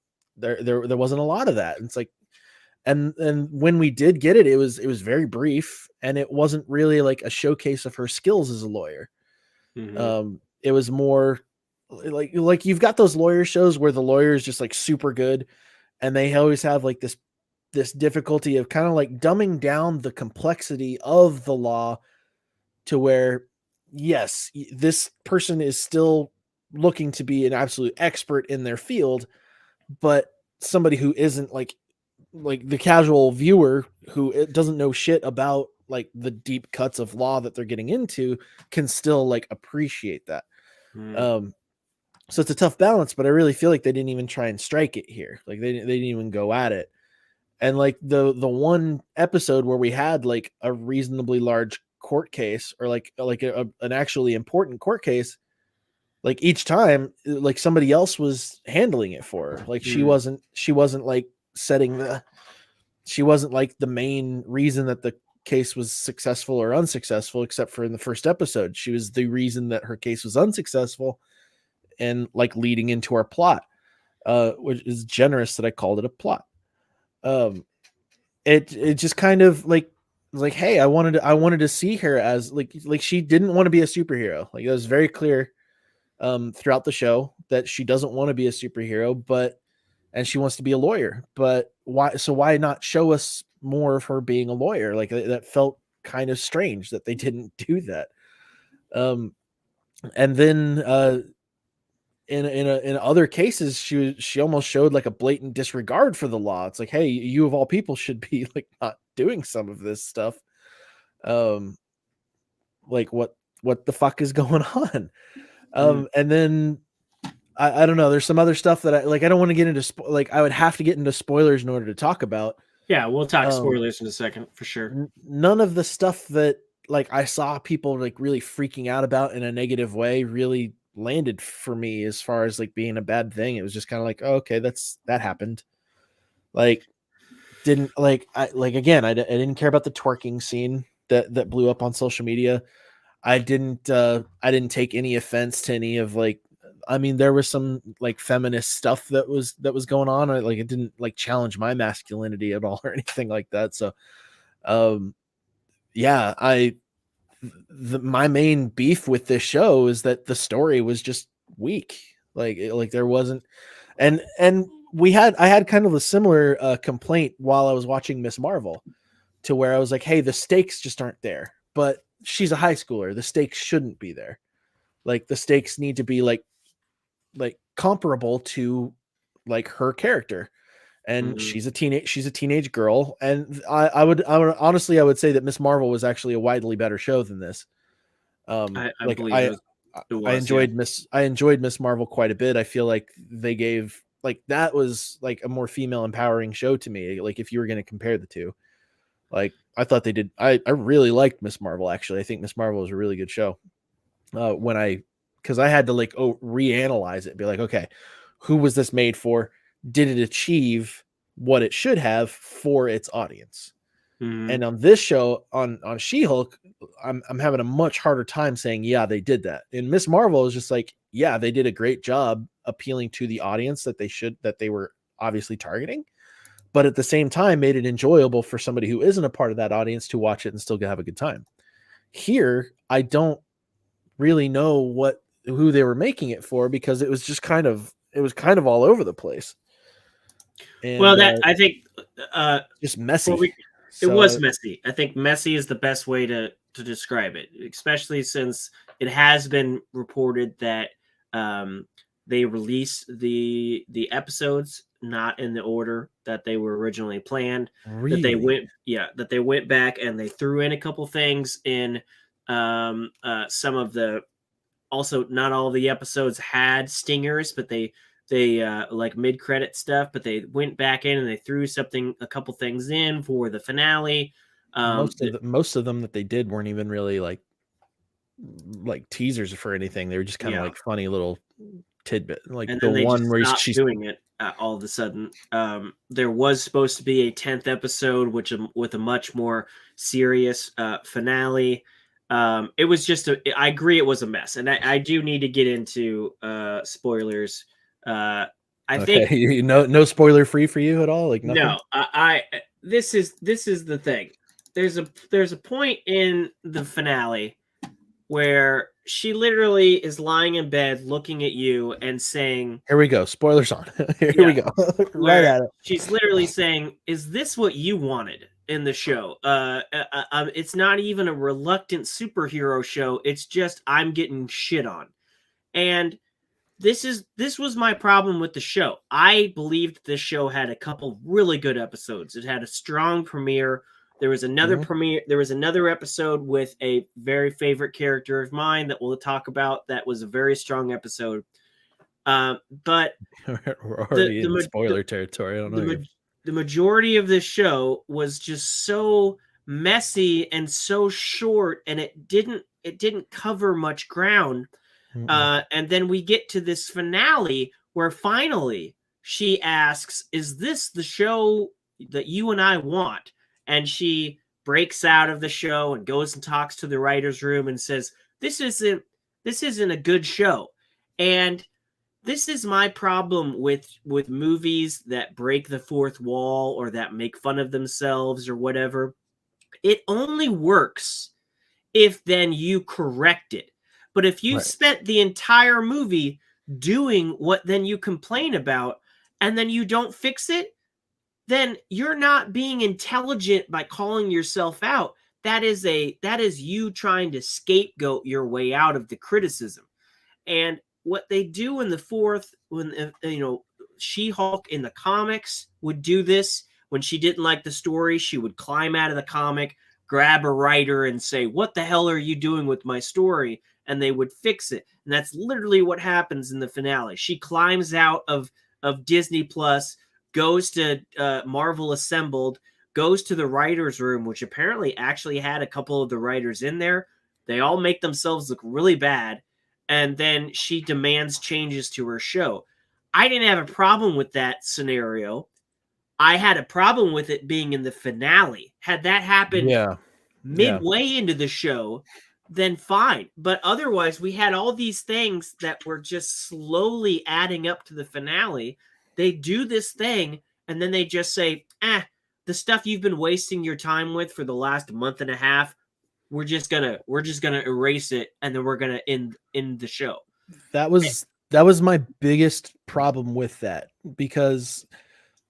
a lot of that. And it's like, and when we did get it, it was very brief, and it wasn't really like a showcase of her skills as a lawyer. Mm-hmm. It was more like you've got those lawyer shows where the lawyer is just like super good, and they always have like this difficulty of kind of like dumbing down the complexity of the law to where, yes, this person is still looking to be an absolute expert in their field, but somebody who isn't like the casual viewer who doesn't know shit about like the deep cuts of law that they're getting into can still like appreciate that. So it's a tough balance, but I really feel like they didn't even try and strike it here. Like they didn't even go at it. And like the one episode where we had like a reasonably large court case or like an actually important court case, like each time like somebody else was handling it for her. Like she wasn't like she wasn't like the main reason that case was successful or unsuccessful, except for in the first episode. She was the reason that her case was unsuccessful and like leading into our plot, which is generous that I called it a plot. It just kind of like hey, I wanted to see her as like she didn't want to be a superhero. Like it was very clear throughout the show that she doesn't want to be a superhero, and she wants to be a lawyer. But why not show us more of her being a lawyer? Like that felt kind of strange that they didn't do that. And then in other cases, she almost showed like a blatant disregard for the law. It's like, hey, you of all people should be like not doing some of this stuff. Like what the fuck is going on? And then I don't know. There's some other stuff that I don't want to get into. Like I would have to get into spoilers in order to talk about. Yeah, we'll talk spoilers in a second for sure. None of the stuff that like I saw people like really freaking out about in a negative way really landed for me as far as like being a bad thing. It was just kind of like, oh, okay, that happened. Like didn't like I didn't care about the twerking scene that blew up on social media. I didn't take any offense to any of like, I mean, there was some like feminist stuff that was going on. Like it didn't like challenge my masculinity at all or anything like that. So, yeah, my main beef with this show is that the story was just weak. Like there wasn't, and I had kind of a similar complaint while I was watching Miss Marvel, to where I was like, hey, the stakes just aren't there. But she's a high schooler. The stakes shouldn't be there. Like the stakes need to be like comparable to like her character. And she's a teenage girl. And I would honestly, I would say that Miss Marvel was actually a widely better show than this. I enjoyed Miss Marvel quite a bit. I feel like they gave like that was like a more female empowering show to me. Like if you were going to compare the two, like I thought they did. I really liked Miss Marvel. Actually, I think Miss Marvel was a really good show. Because I had to like reanalyze it, be like, okay, who was this made for? Did it achieve what it should have for its audience? And on this show, on She-Hulk, I'm having a much harder time saying, yeah, they did that. And Miss Marvel is just like, yeah, they did a great job appealing to the audience that they were obviously targeting, but at the same time made it enjoyable for somebody who isn't a part of that audience to watch it and still have a good time. Here, I don't really know who they were making it for, because it was just kind of all over the place. And, well, that I think just messy. It was messy. I think messy is the best way to describe it, especially since it has been reported that they released the episodes not in the order that they were originally planned. Really? That they went back and they threw in a couple things in some of the. Also, not all the episodes had stingers, but they like mid-credit stuff, but they went back in and they threw a couple things in for the finale. Most of them that they did weren't even really like teasers for anything. They were just kind of like funny little tidbit. Like and the one where she's doing it all of a sudden. There was supposed to be a 10th episode, with a much more serious finale. It was just I agree it was a mess, and I do need to get into spoilers. I think no spoiler free for you at all. Like nothing? No, this is the thing. There's a point in the finale where she literally is lying in bed looking at you and saying, "Here we go, spoilers on." Here we go, right at it. She's literally saying, "Is this what you wanted in the show? It's not even a reluctant superhero show. It's just I'm getting shit on." And this was my problem with the show. I believed this show had a couple really good episodes. It had a strong premiere. There was another premiere. There was another episode with a very favorite character of mine that we'll talk about. That was a very strong episode. But we're already in spoiler territory. I don't know. The majority of this show was just so messy and so short, and it didn't cover much ground. And then we get to this finale where finally she asks, "Is this the show that you and I want?" And she breaks out of the show and goes and talks to the writer's room and says, this isn't a good show. And this is my problem with movies that break the fourth wall or that make fun of themselves or whatever. It only works if then you correct it. But if you've spent the entire movie doing what then you complain about and then you don't fix it, then you're not being intelligent by calling yourself out. That is you trying to scapegoat your way out of the criticism. And what they do in the fourth, when She-Hulk in the comics would do this. When she didn't like the story, she would climb out of the comic, grab a writer and say, what the hell are you doing with my story? And they would fix it. And that's literally what happens in the finale. She climbs out of Disney Plus, goes to Marvel Assembled, goes to the writer's room, which apparently actually had a couple of the writers in there. They all make themselves look really bad. And then she demands changes to her show. I didn't have a problem with that scenario. I had a problem with it being in the finale. Had that happened midway into the show, then fine. But otherwise, we had all these things that were just slowly adding up to the finale. They do this thing, and then they just say, the stuff you've been wasting your time with for the last month and a half, we're just gonna erase it, and then we're gonna end the show. That was my biggest problem with that, because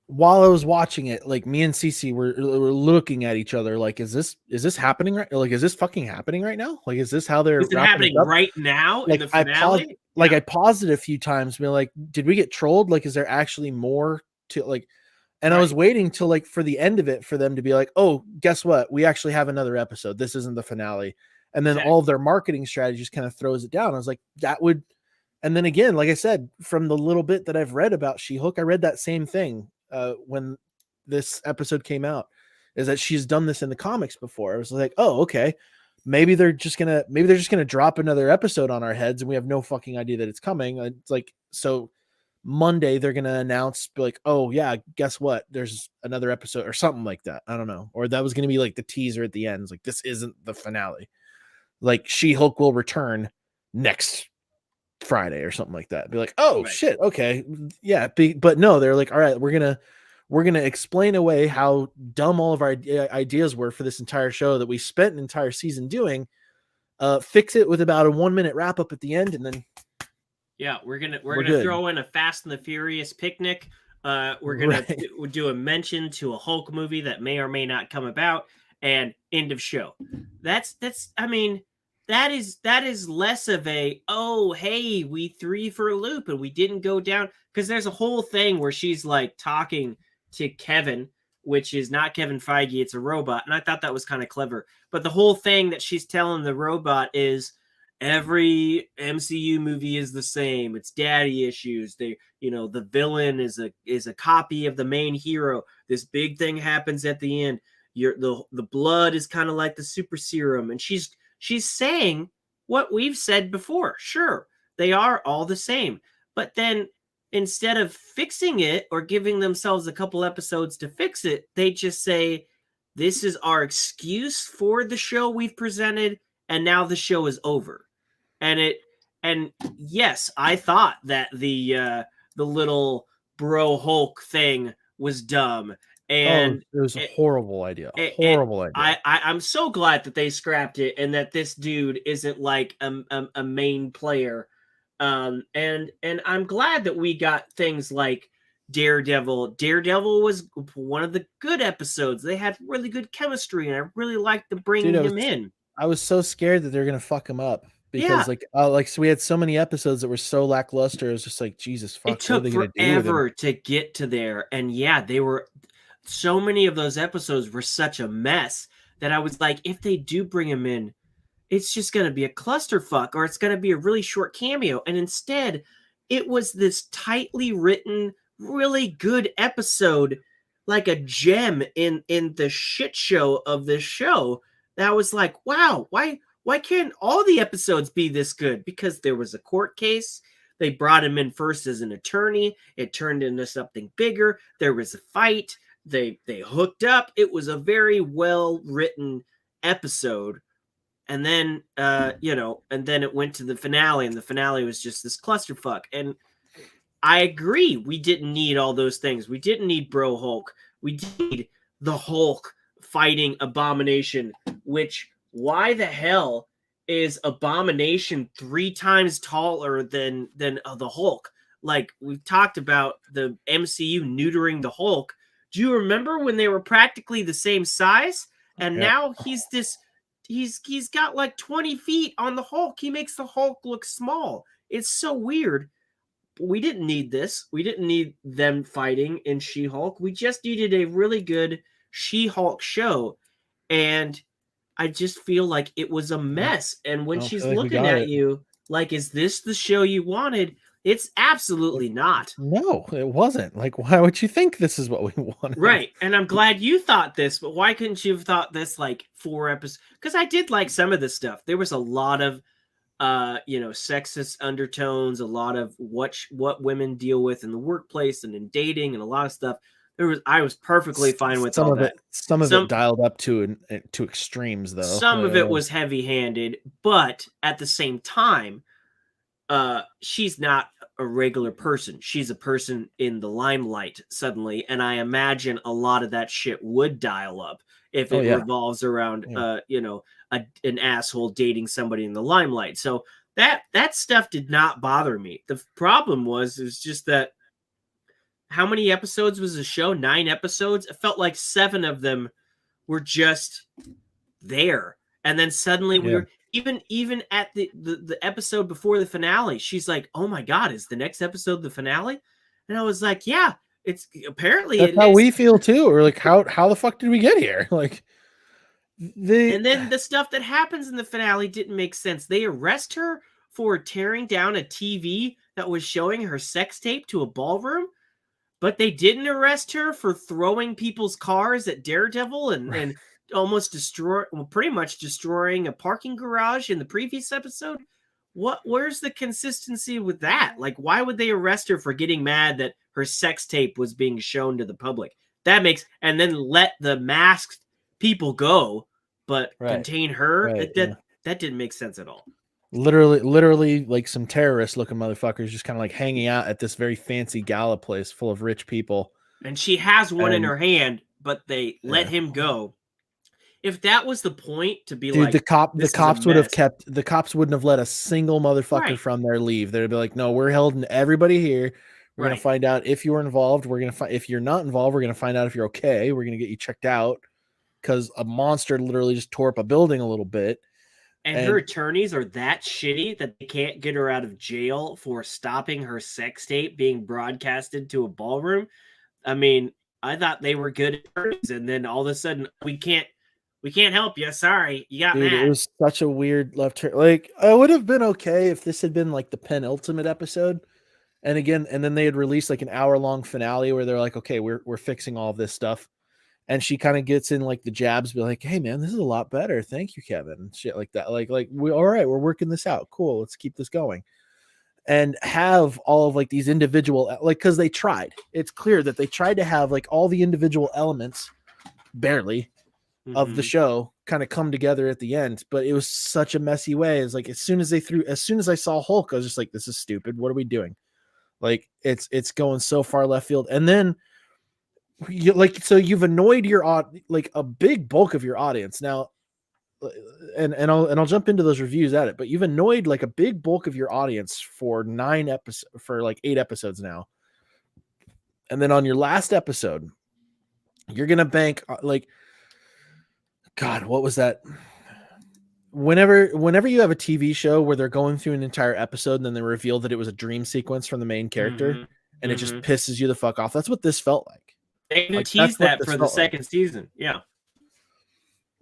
while I was watching it, like, me and Cece were looking at each other like, is this happening right? Like, is this fucking happening right now? Like, is this how they're is it happening right now in the finale? I paused it a few times, being like, did we get trolled? Like, is there actually more to, like? And I was waiting till, like, for the end of it for them to be like, oh, guess what? We actually have another episode. This isn't the finale. And then all of their marketing strategies kind of throws it down. I was like, that would. And then again, like I said, from the little bit that I've read about She-Hulk, I read that same thing when this episode came out, is that she's done this in the comics before. I was like, oh, okay. Maybe they're just gonna drop another episode on our heads and we have no fucking idea that it's coming. It's like, so Monday they're gonna announce, like, oh yeah, guess what? There's another episode or something like that. I don't know. Or that was gonna be like the teaser at the end. It's like, this isn't the finale. Like, She-Hulk will return next Friday or something like that. Be like, oh shit, okay, yeah. But no, they're like, all right, we're gonna explain away how dumb all of our ideas were for this entire show that we spent an entire season doing. Fix it with about a 1 minute wrap up at the end, and then we're gonna throw in a Fast and the Furious picnic. We're gonna do a mention to a Hulk movie that may or may not come about, and end of show. That's I mean, that is less of a, oh hey, we threw for a loop and we didn't go down, because there's a whole thing where she's like talking to Kevin, which is not Kevin Feige, it's a robot, and I thought that was kind of clever. But the whole thing that she's telling the robot is, every MCU movie is the same. It's daddy issues. The villain is a copy of the main hero. This big thing happens at the end. The blood is kind of like the super serum, and she's saying what we've said before. Sure, they are all the same, but then instead of fixing it or giving themselves a couple episodes to fix it, they just say, this is our excuse for the show we've presented, and now the show is over. And yes, I thought that the little bro Hulk thing was dumb. And it was a horrible idea. I'm so glad that they scrapped it and that this dude isn't like a main player. And I'm glad that we got things like Daredevil. Daredevil was one of the good episodes. They had really good chemistry, and I really liked the bringing him in. I was so scared that they're gonna fuck him up, because so we had so many episodes that were so lackluster. It was just like, Jesus fuck. It took forever to get to there, and they were. So many of those episodes were such a mess that I was like, if they do bring him in, it's just going to be a clusterfuck, or it's going to be a really short cameo. And instead, it was this tightly written, really good episode, like a gem in the shit show of this show. That was like, wow, why can't all the episodes be this good? Because there was a court case. They brought him in first as an attorney. It turned into something bigger. There was a fight. they hooked up. It was a very well written episode. And then and then it went to the finale, and the finale was just this clusterfuck. And I agree, we didn't need all those things. We didn't need Bro Hulk. We did need the Hulk fighting Abomination, which why the hell is Abomination 3 times taller than the Hulk? Like, we've talked about the MCU neutering the Hulk. Do you remember when they were practically the same size? And now he's got like 20 feet on the Hulk. He makes the Hulk look small. It's so weird. We didn't need this. We didn't need them fighting in She-Hulk. We just needed a really good She-Hulk show. And I just feel like it was a mess. And when she's looking at you, like, is this the show you wanted? It's absolutely not. No, it wasn't. Like, why would you think this is what we wanted? Right. And I'm glad you thought this, but why couldn't you have thought this like 4 episodes? Because I did like some of this stuff. There was a lot of sexist undertones, a lot of what women deal with in the workplace and in dating, and a lot of stuff. I was perfectly fine with all that. Some of it dialed up to extremes, though. Some of it was heavy-handed, but at the same time, she's not a regular person. She's a person in the limelight suddenly, and I imagine a lot of that shit would dial up if it revolves around an asshole dating somebody in the limelight. So that stuff did not bother me. The problem was just that how many episodes was the show? 9 episodes. It felt like 7 of them were just there, and then suddenly we were even at the episode before the finale. She's like, "Oh my god, is the next episode the finale?" And I was like, "Yeah, it's apparently that's how we feel too." Or like, how the fuck did we get here? Like, and then the stuff that happens in the finale didn't make sense. They arrest her for tearing down a TV that was showing her sex tape to a ballroom, but they didn't arrest her for throwing people's cars at Daredevil and almost pretty much destroying a parking garage in the previous episode. Where's the consistency with that? Like, why would they arrest her for getting mad that her sex tape was being shown to the public? And then let the masked people go, but contain her? That didn't make sense at all. Literally like some terrorist looking motherfuckers just kind of like hanging out at this very fancy gala place full of rich people. And she has one in her hand, but they let him go. If that was the point, to be like, the cops wouldn't have let a single motherfucker from there leave. They'd be like, no, we're holding everybody here. We're going to find out if you were involved. We're going to find, if you're not involved, we're going to find out if you're okay. We're going to get you checked out because a monster literally just tore up a building a little bit. And her attorneys are that shitty that they can't get her out of jail for stopping her sex tape being broadcasted to a ballroom. I mean, I thought they were good attorneys, and then all of a sudden, we can't help you. Sorry, you got mad. It was such a weird left turn. Like, I would have been okay if this had been like the penultimate episode, and then they had released like an hour-long finale where they're like, okay, we're fixing all of this stuff. And she kind of gets in like the jabs, be like, hey man, this is a lot better. Thank you, Kevin. And shit like that. Like all right, we're working this out. Cool. Let's keep this going. And have all of like these individual, like, cause they tried, it's clear that they tried to have like all the individual elements barely of the show kind of come together at the end, but it was such a messy way. It's like, as soon as I saw Hulk, I was just like, this is stupid. What are we doing? Like it's going so far left field. And then so you've annoyed like a big bulk of your audience now, and I'll jump into those reviews at it, but you've annoyed like a big bulk of your audience for 8 episodes now, and then on your last episode, you're gonna bank like, God, what was that? Whenever you have a TV show where they're going through an entire episode and then they reveal that it was a dream sequence from the main character, and it just pisses you the fuck off. That's what this felt like. They teased that for the second season. Yeah.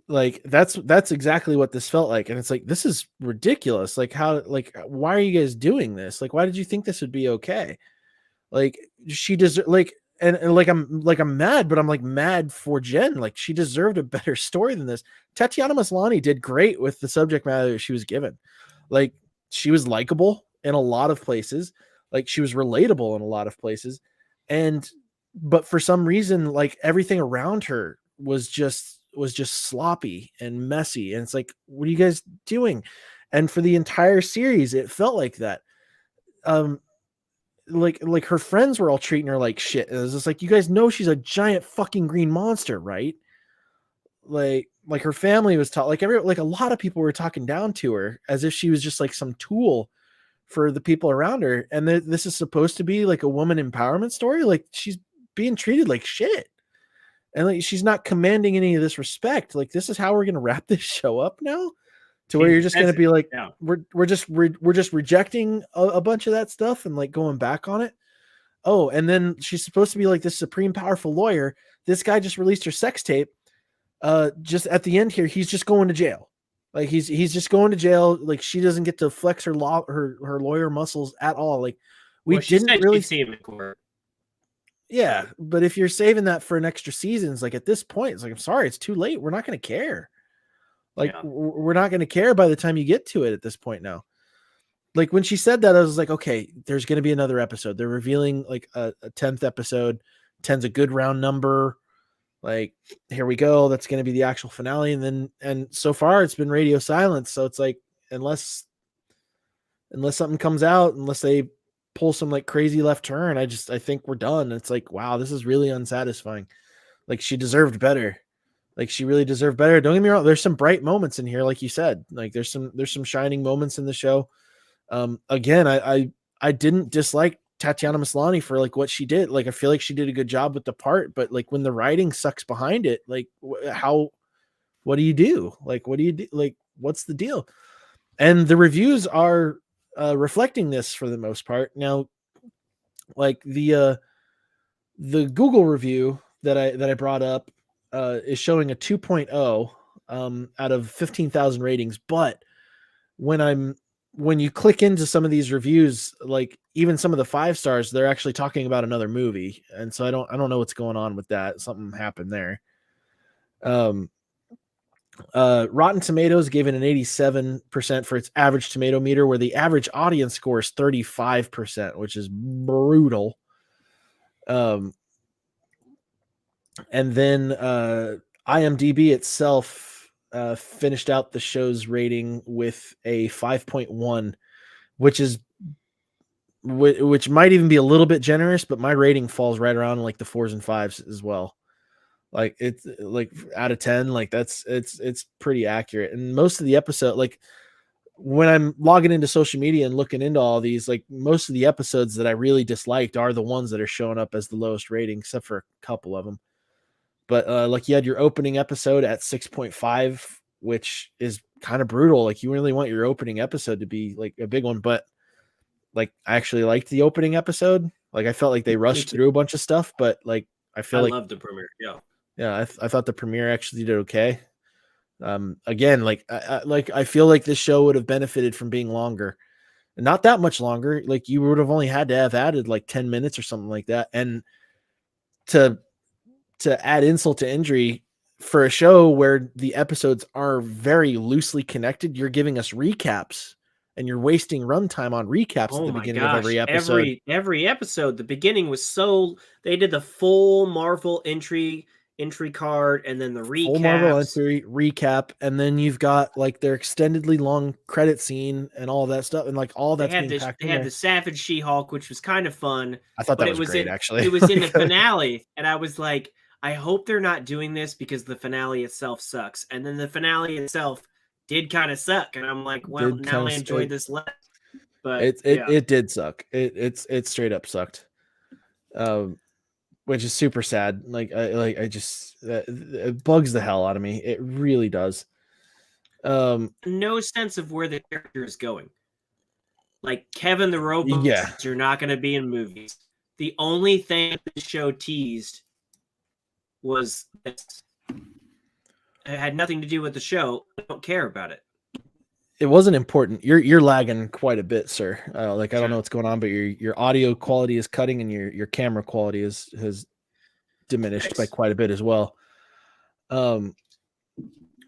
Like that's exactly what this felt like. And it's like, this is ridiculous. Like why are you guys doing this? Like, why did you think this would be okay? Like she deserved I'm mad, but I'm like mad for Jen. Like she deserved a better story than this. Tatiana Maslany did great with the subject matter she was given. Like she was likable in a lot of places. Like she was relatable in a lot of places. And but for some reason, like everything around her was just sloppy and messy. And it's like, what are you guys doing? And for the entire series, it felt like that. Like her friends were all treating her like shit. And it was just like, you guys know she's a giant fucking green monster, right? Like her family was taught, like a lot of people were talking down to her as if she was just like some tool for the people around her. And this is supposed to be like a woman empowerment story. Like she's being treated like shit. And like she's not commanding any of this respect. Like, this is how we're gonna wrap this show up now, to where you're just gonna be like, yeah. we're just rejecting a bunch of that stuff and like going back on it. Oh, and then she's supposed to be like this supreme powerful lawyer. This guy just released her sex tape. Just at the end here, he's just going to jail. Like he's just going to jail. Like she doesn't get to flex her lawyer muscles at all. Like we didn't really see him in court. Yeah, but if you're saving that for an extra seasons, like at this point, it's like, I'm sorry, it's too late. We're not going to care. Like we're not going to care by the time you get to it at this point now. Like when she said that, I was like, okay, there's going to be another episode. They're revealing like a 10th episode. 10's a good round number. Like, here we go. That's going to be the actual finale. And so far it's been radio silence. So it's like, unless something comes out, unless they pull some like crazy left turn, I think we're done. It's like, wow, this is really unsatisfying. Like she deserved better. Like she really deserved better. Don't get me wrong. There's some bright moments in here. Like you said, like there's some shining moments in the show. Again, I didn't dislike Tatiana Maslany for like what she did. Like, I feel like she did a good job with the part, but like when the writing sucks behind it, like what do you do? Like, what do you do? Like, what's the deal? And the reviews are reflecting this for the most part. Now, like the Google review that I brought up is showing a 2.0 out of 15,000 ratings. But when you click into some of these reviews, like even some of the 5 stars, they're actually talking about another movie. And so I don't know what's going on with that. Something happened there. Rotten Tomatoes gave it an 87% for its average tomato meter, where the average audience score is 35%, which is brutal. And then IMDb itself finished out the show's rating with a 5.1, which might even be a little bit generous, but my rating falls right around like the 4s and 5s as well. Like it's like out of 10, like it's pretty accurate. And most of the episode, like when I'm logging into social media and looking into all these, like most of the episodes that I really disliked are the ones that are showing up as the lowest rating, except for a couple of them. But like you had your opening episode at 6.5, which is kind of brutal. Like you really want your opening episode to be like a big one, but like I actually liked the opening episode. Like I felt like they rushed through a bunch of stuff, but like I loved the premiere. Yeah, I thought the premiere actually did okay. Again, like I feel like this show would have benefited from being longer, not that much longer. Like you would have only had to have added like 10 minutes or something like that. And to add insult to injury, for a show where the episodes are very loosely connected, you're giving us recaps and you're wasting runtime on recaps at the beginning of every episode. Every episode, the beginning was they did the full Marvel entry card and then the recaps. Full Marvel entry recap, and then you've got like their extendedly long credit scene and all that stuff, and like all that's being packed in there. They had the Savage She-Hulk, which was kind of fun. I thought that was great, actually. It was in the finale, and I was like, I hope they're not doing this because the finale itself sucks. And then the finale itself did kind of suck, and I'm like, well, now I enjoyed this less. But it did suck. It straight up sucked. Which is super sad. I just it bugs the hell out of me. It really does. No sense of where the character is going. Like Kevin the Robot, you're not going to be in movies. The only thing the show teased was this. It had nothing to do with the show. I don't care about it. It wasn't important. You're lagging quite a bit, sir. I don't know what's going on, but your audio quality is cutting and your camera quality has diminished by quite a bit as well. I'm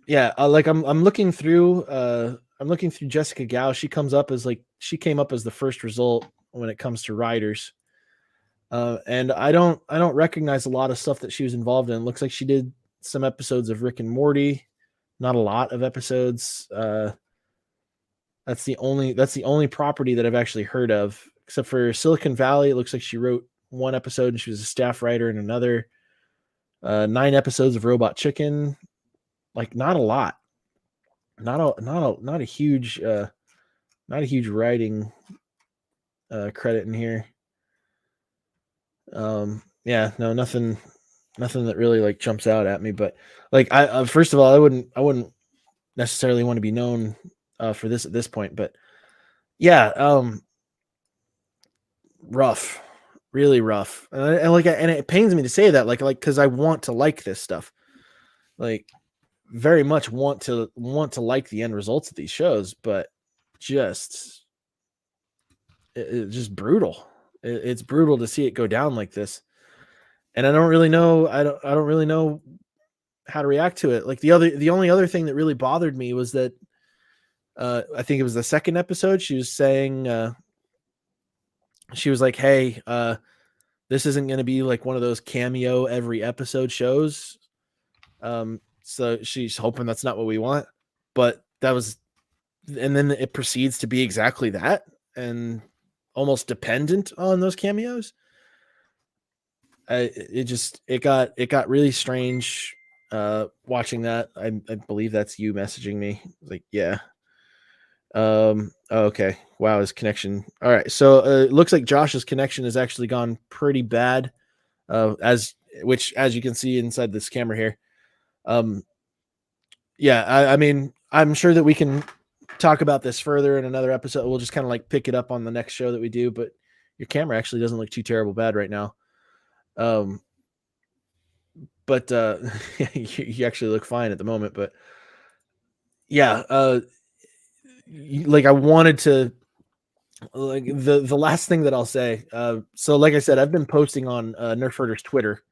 looking through Jessica Gao. She came up as the first result when it comes to writers. And I don't recognize a lot of stuff that she was involved in. Looks like she did some episodes of Rick and Morty, not a lot of episodes. That's the only property that I've actually heard of, except for Silicon Valley. It looks like she wrote one episode and she was a staff writer in another. 9 episodes of Robot Chicken. Like, not a lot. Not a huge writing credit in here. Yeah, no, nothing that really like jumps out at me. But like, I first of all, I wouldn't necessarily want to be known for this at this point. But yeah, rough, really rough, and it pains me to say that, like because I want to like this stuff, like very much want to like the end results of these shows, but just it's just brutal. It's brutal to see it go down like this, and I don't really know. I don't really know how to react to it. Like the only other thing that really bothered me was that I think it was the second episode. She was saying she was like, "Hey, this isn't going to be like one of those cameo every episode shows." So she's hoping that's not what we want, but that was, and then it proceeds to be exactly that, and almost dependent on those cameos. It got really strange watching that. I believe that's you messaging me. Like, yeah. Okay. Wow, his connection. All right. So it looks like Josh's connection has actually gone pretty bad. As you can see inside this camera here. Yeah, I mean, I'm sure that we can talk about this further in another episode. We'll just kind of like pick it up on the next show that we do, but your camera actually doesn't look too terrible bad right now. But you actually look fine at the moment, but yeah, like I wanted to, like the last thing that I'll say. So like I said, I've been posting on Nerfherders Twitter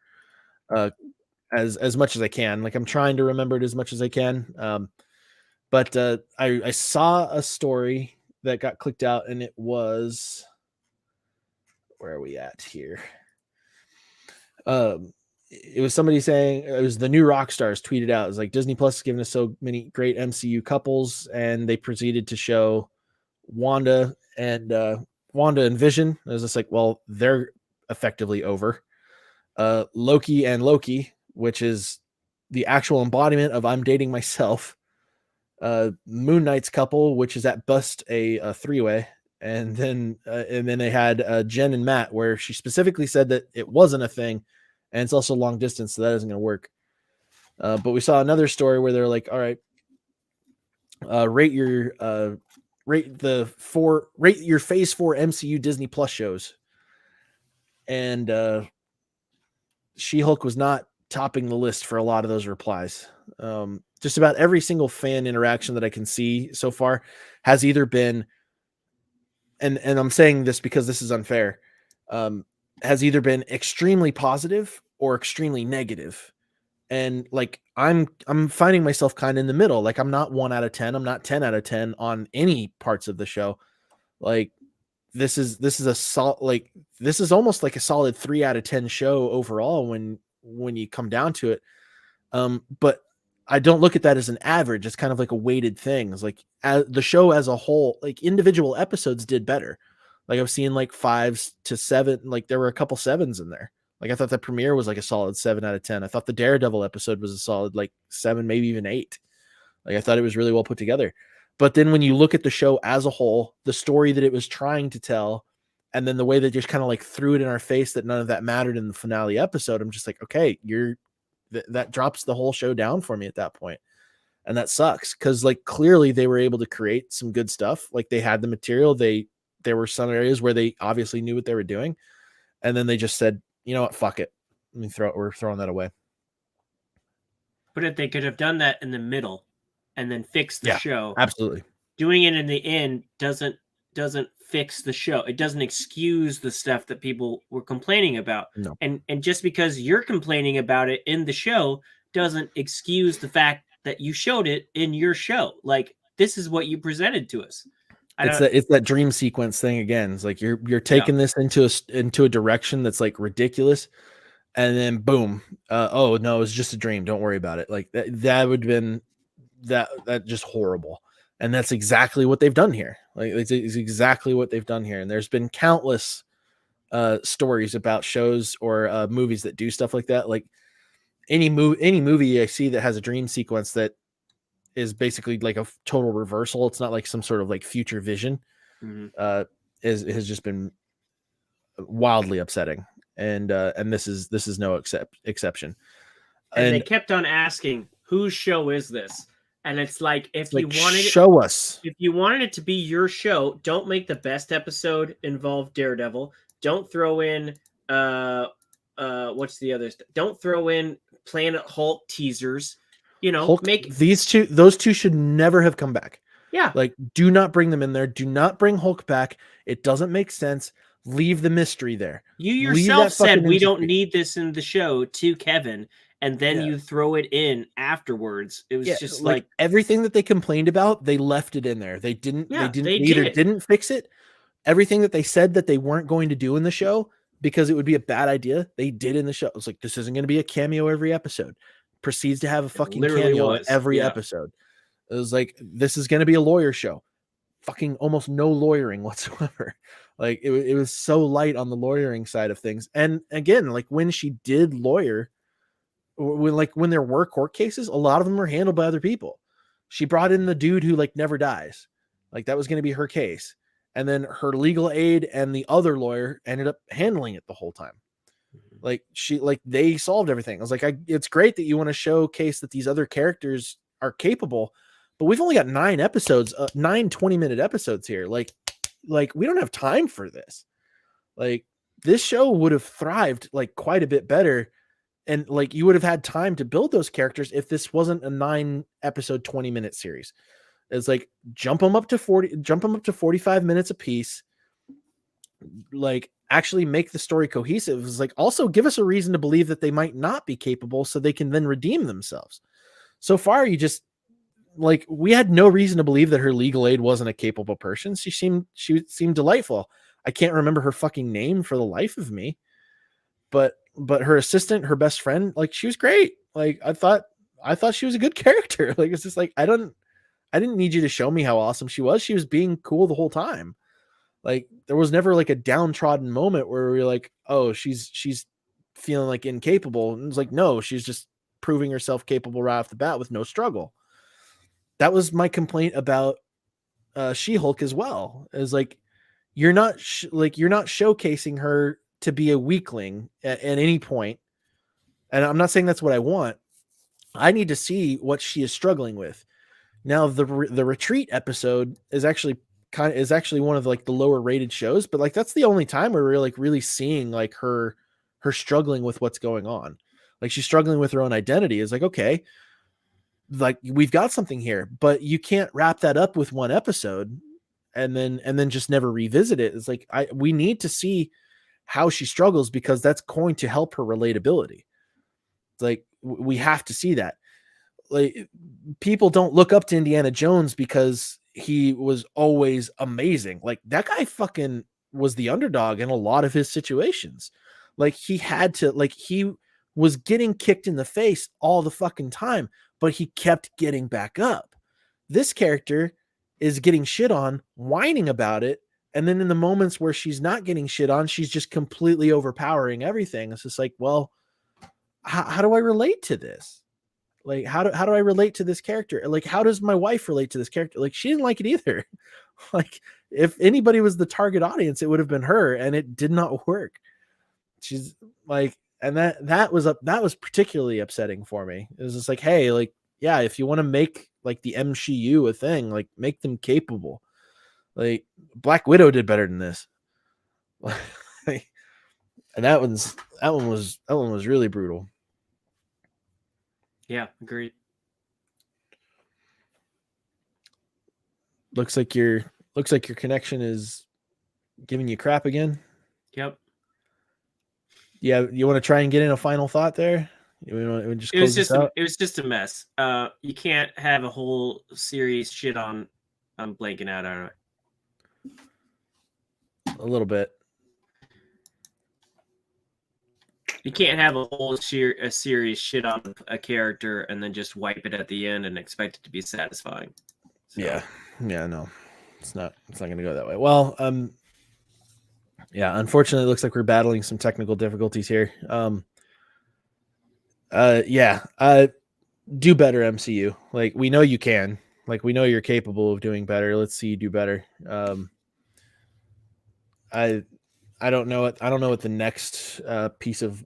as much as I can. Like I'm trying to remember it as much as I can. But I saw a story that got clicked out, and it was, where are we at here? It was somebody saying, it was the new rock stars tweeted out. It was like, Disney Plus has given us so many great MCU couples, and they proceeded to show Wanda and Vision. I was just like, well, they're effectively over. Loki and Loki, which is the actual embodiment of I'm dating myself. Moon Knight's couple, which is at best a three-way, and then they had Jen and Matt, where she specifically said that it wasn't a thing, and it's also long distance, so that isn't going to work. But we saw another story where they're like, all right, rate your Phase 4 MCU Disney Plus shows, and She-Hulk was not topping the list for a lot of those replies. Just about every single fan interaction that I can see so far has either been, and I'm saying this because this is unfair, has either been extremely positive or extremely negative. And like, I'm finding myself kind of in the middle. Like, I'm not 1 out of 10. I'm not 10 out of 10 on any parts of the show. Like, this is almost like a solid 3 out of 10 show overall when you come down to it. But I don't look at that as an average. It's kind of like a weighted thing. It's like the show as a whole, like individual episodes did better. Like I've seen like 5s to 7. Like there were a couple 7s in there. Like I thought the premiere was like a solid 7 out of 10. I thought the Daredevil episode was a solid like 7, maybe even 8. Like I thought it was really well put together. But then when you look at the show as a whole, the story that it was trying to tell, and then the way they just kind of like threw it in our face that none of that mattered in the finale episode, I'm just like, okay, that drops the whole show down for me at that point. And that sucks because like clearly they were able to create some good stuff. Like they had the material. There were some areas where they obviously knew what they were doing. And then they just said, you know what, fuck it. We're throwing that away. But if they could have done that in the middle and then fix the show. Absolutely. Doing it in the end doesn't fix the show. It doesn't excuse the stuff that people were complaining about. No. And just because you're complaining about it in the show doesn't excuse the fact that you showed it in your show. Like, this is what you presented to us. It's that dream sequence thing again. It's like you're taking this into a direction that's like ridiculous, and then boom, oh no, it's just a dream. Don't worry about it. Like that would have been that just horrible. And that's exactly what they've done here. Like it's exactly what they've done here. And there's been countless stories about shows or movies that do stuff like that. Like any movie I see that has a dream sequence that is basically like a total reversal. It's not like some sort of like future vision. Has just been wildly upsetting. And this is no exception. And they kept on asking, whose show is this? And it's like, if you wanted it to be your show, don't make the best episode involve Daredevil. Don't throw in what's the other? Don't throw in Planet Hulk teasers. You know, Hulk, those two should never have come back. Yeah, like do not bring them in there. Do not bring Hulk back. It doesn't make sense. Leave the mystery there. You yourself said we don't need this in the show to Kevin. And then you throw it in afterwards. It was just like everything that they complained about, they left it in there. They didn't fix it. Everything that they said that they weren't going to do in the show because it would be a bad idea, they did in the show. It was like, this isn't going to be a cameo every episode. Proceeds to have a fucking cameo every episode. It was like, this is going to be a lawyer show. Fucking almost no lawyering whatsoever. Like it was so light on the lawyering side of things. And again, like when she did lawyer, when there were court cases, a lot of them were handled by other people. She brought in the dude who like never dies. Like that was going to be her case. And then her legal aid and the other lawyer ended up handling it the whole time. Like they solved everything. I was like, it's great that you want to showcase that these other characters are capable, but we've only got 9 episodes, 9 20-minute episodes here. Like we don't have time for this. Like this show would have thrived like quite a bit better. And like you would have had time to build those characters if this wasn't a 9 episode 20-minute series. It's like jump them up to 45 minutes a piece. Like actually make the story cohesive. It's like also give us a reason to believe that they might not be capable so they can then redeem themselves. So far, you just like we had no reason to believe that her legal aid wasn't a capable person. She seemed delightful. I can't remember her fucking name for the life of me. But her assistant, her best friend, like she was great. Like I thought she was a good character. Like it's just like I didn't need you to show me how awesome she was. She was being cool the whole time. Like there was never like a downtrodden moment where we were like, oh, she's feeling like incapable. And it's like, no, she's just proving herself capable right off the bat with no struggle. That was my complaint about She-Hulk as well. Is like you're not showcasing her to be a weakling at any point. And I'm not saying that's what I want. I need to see what she is struggling with. Now the retreat episode is actually one of like the lower rated shows, but like that's the only time where we're like really seeing like her struggling with what's going on. Like she's struggling with her own identity. It's like, okay, like we've got something here, but you can't wrap that up with one episode and then just never revisit it. It's like we need to see how she struggles because that's going to help her relatability. Like we have to see that. Like people don't look up to Indiana Jones because he was always amazing. Like that guy fucking was the underdog in a lot of his situations. Like he had to, like he was getting kicked in the face all the fucking time, but he kept getting back up. This character is getting shit on, whining about it. And then in the moments where she's not getting shit on, she's just completely overpowering everything. It's just like, well, how do I relate to this? Like, how do I relate to this character? Like, how does my wife relate to this character? Like, she didn't like it either. Like, if anybody was the target audience, it would have been her, and it did not work. She's like, and that was particularly upsetting for me. It was just like, hey, like, yeah, if you want to make like the MCU a thing, like make them capable. Like Black Widow did better than this. And that one was really brutal. Yeah, agreed. Looks like your connection is giving you crap again. Yep. Yeah, you want to try and get in a final thought there? It was just a mess. You can't have a whole series shit on. I'm blanking out on it. a little bit. You can't have a whole series shit on a character and then just wipe it at the end and expect it to be satisfying. So. Yeah, no, it's not going to go that way. Well, yeah, unfortunately, it looks like we're battling some technical difficulties here. Do better, MCU. Like, we know you can. Like, we know you're capable of doing better. Let's see you do better. I don't know it. I don't know what the next piece of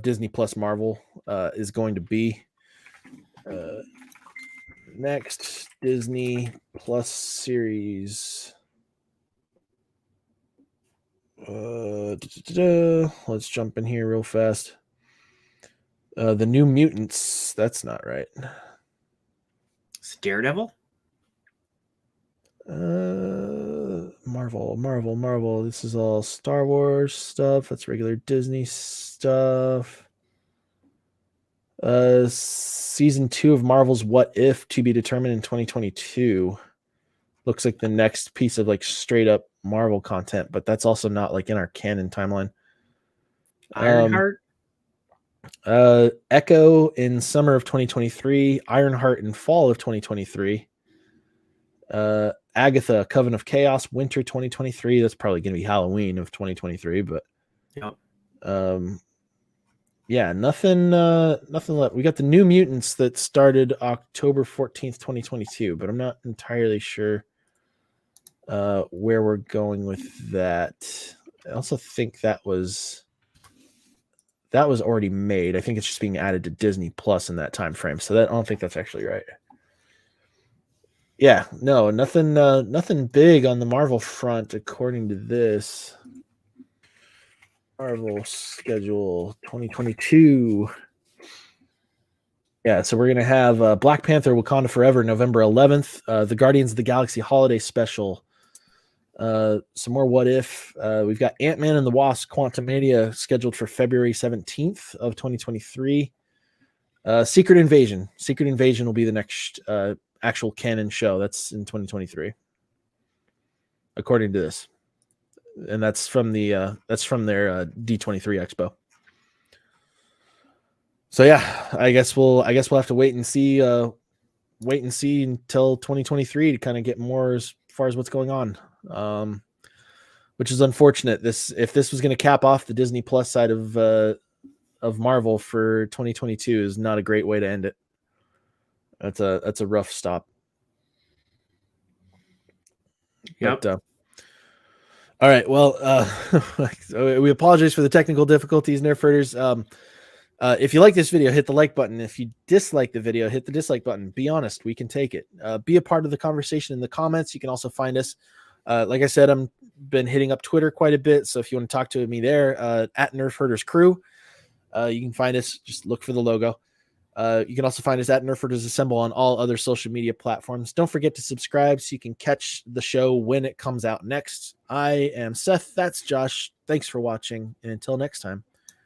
Disney Plus Marvel is going to be. Next Disney Plus series. Let's jump in here real fast. The New Mutants. That's not right. It's Daredevil. Marvel. This is all Star Wars stuff. That's regular Disney stuff. Season 2 of Marvel's What If, to be determined in 2022. Looks like the next piece of like straight up Marvel content, but that's also not like in our canon timeline. Ironheart. Echo in summer of 2023. Ironheart in fall of 2023. Agatha, Coven of Chaos, winter 2023. That's probably going to be Halloween of 2023, but yep. Yeah, nothing left. We got the New Mutants that started October 14th, 2022, but I'm not entirely sure where we're going with that. I also think that was already made. I think it's just being added to Disney Plus in that time frame. So I don't think that's actually right. Yeah, no, nothing big on the Marvel front according to this. Marvel schedule 2022. Yeah, so we're going to have Black Panther Wakanda Forever November 11th, the Guardians of the Galaxy Holiday Special, some more What If. We've got Ant-Man and the Wasp Quantumania scheduled for February 17th of 2023. Secret Invasion. Secret Invasion will be the next actual canon show. That's in 2023, according to this. And that's from their D23 Expo. So yeah, I guess we'll have to wait and see until 2023 to kind of get more as far as what's going on. Which is unfortunate. If this was going to cap off the Disney Plus side of Marvel for 2022 is not a great way to end it. That's a rough stop. Yep. But, all right. Well, we apologize for the technical difficulties, Nerfherders. If you like this video, hit the like button. If you dislike the video, hit the dislike button. Be honest. We can take it. Be a part of the conversation in the comments. You can also find us. Like I said, I've been hitting up Twitter quite a bit. So if you want to talk to me there, at Nerfherders Crew, you can find us. Just look for the logo. You can also find us at Nerfherders Assemble on all other social media platforms. Don't forget to subscribe so you can catch the show when it comes out next. I am Seth. That's Josh. Thanks for watching. And until next time.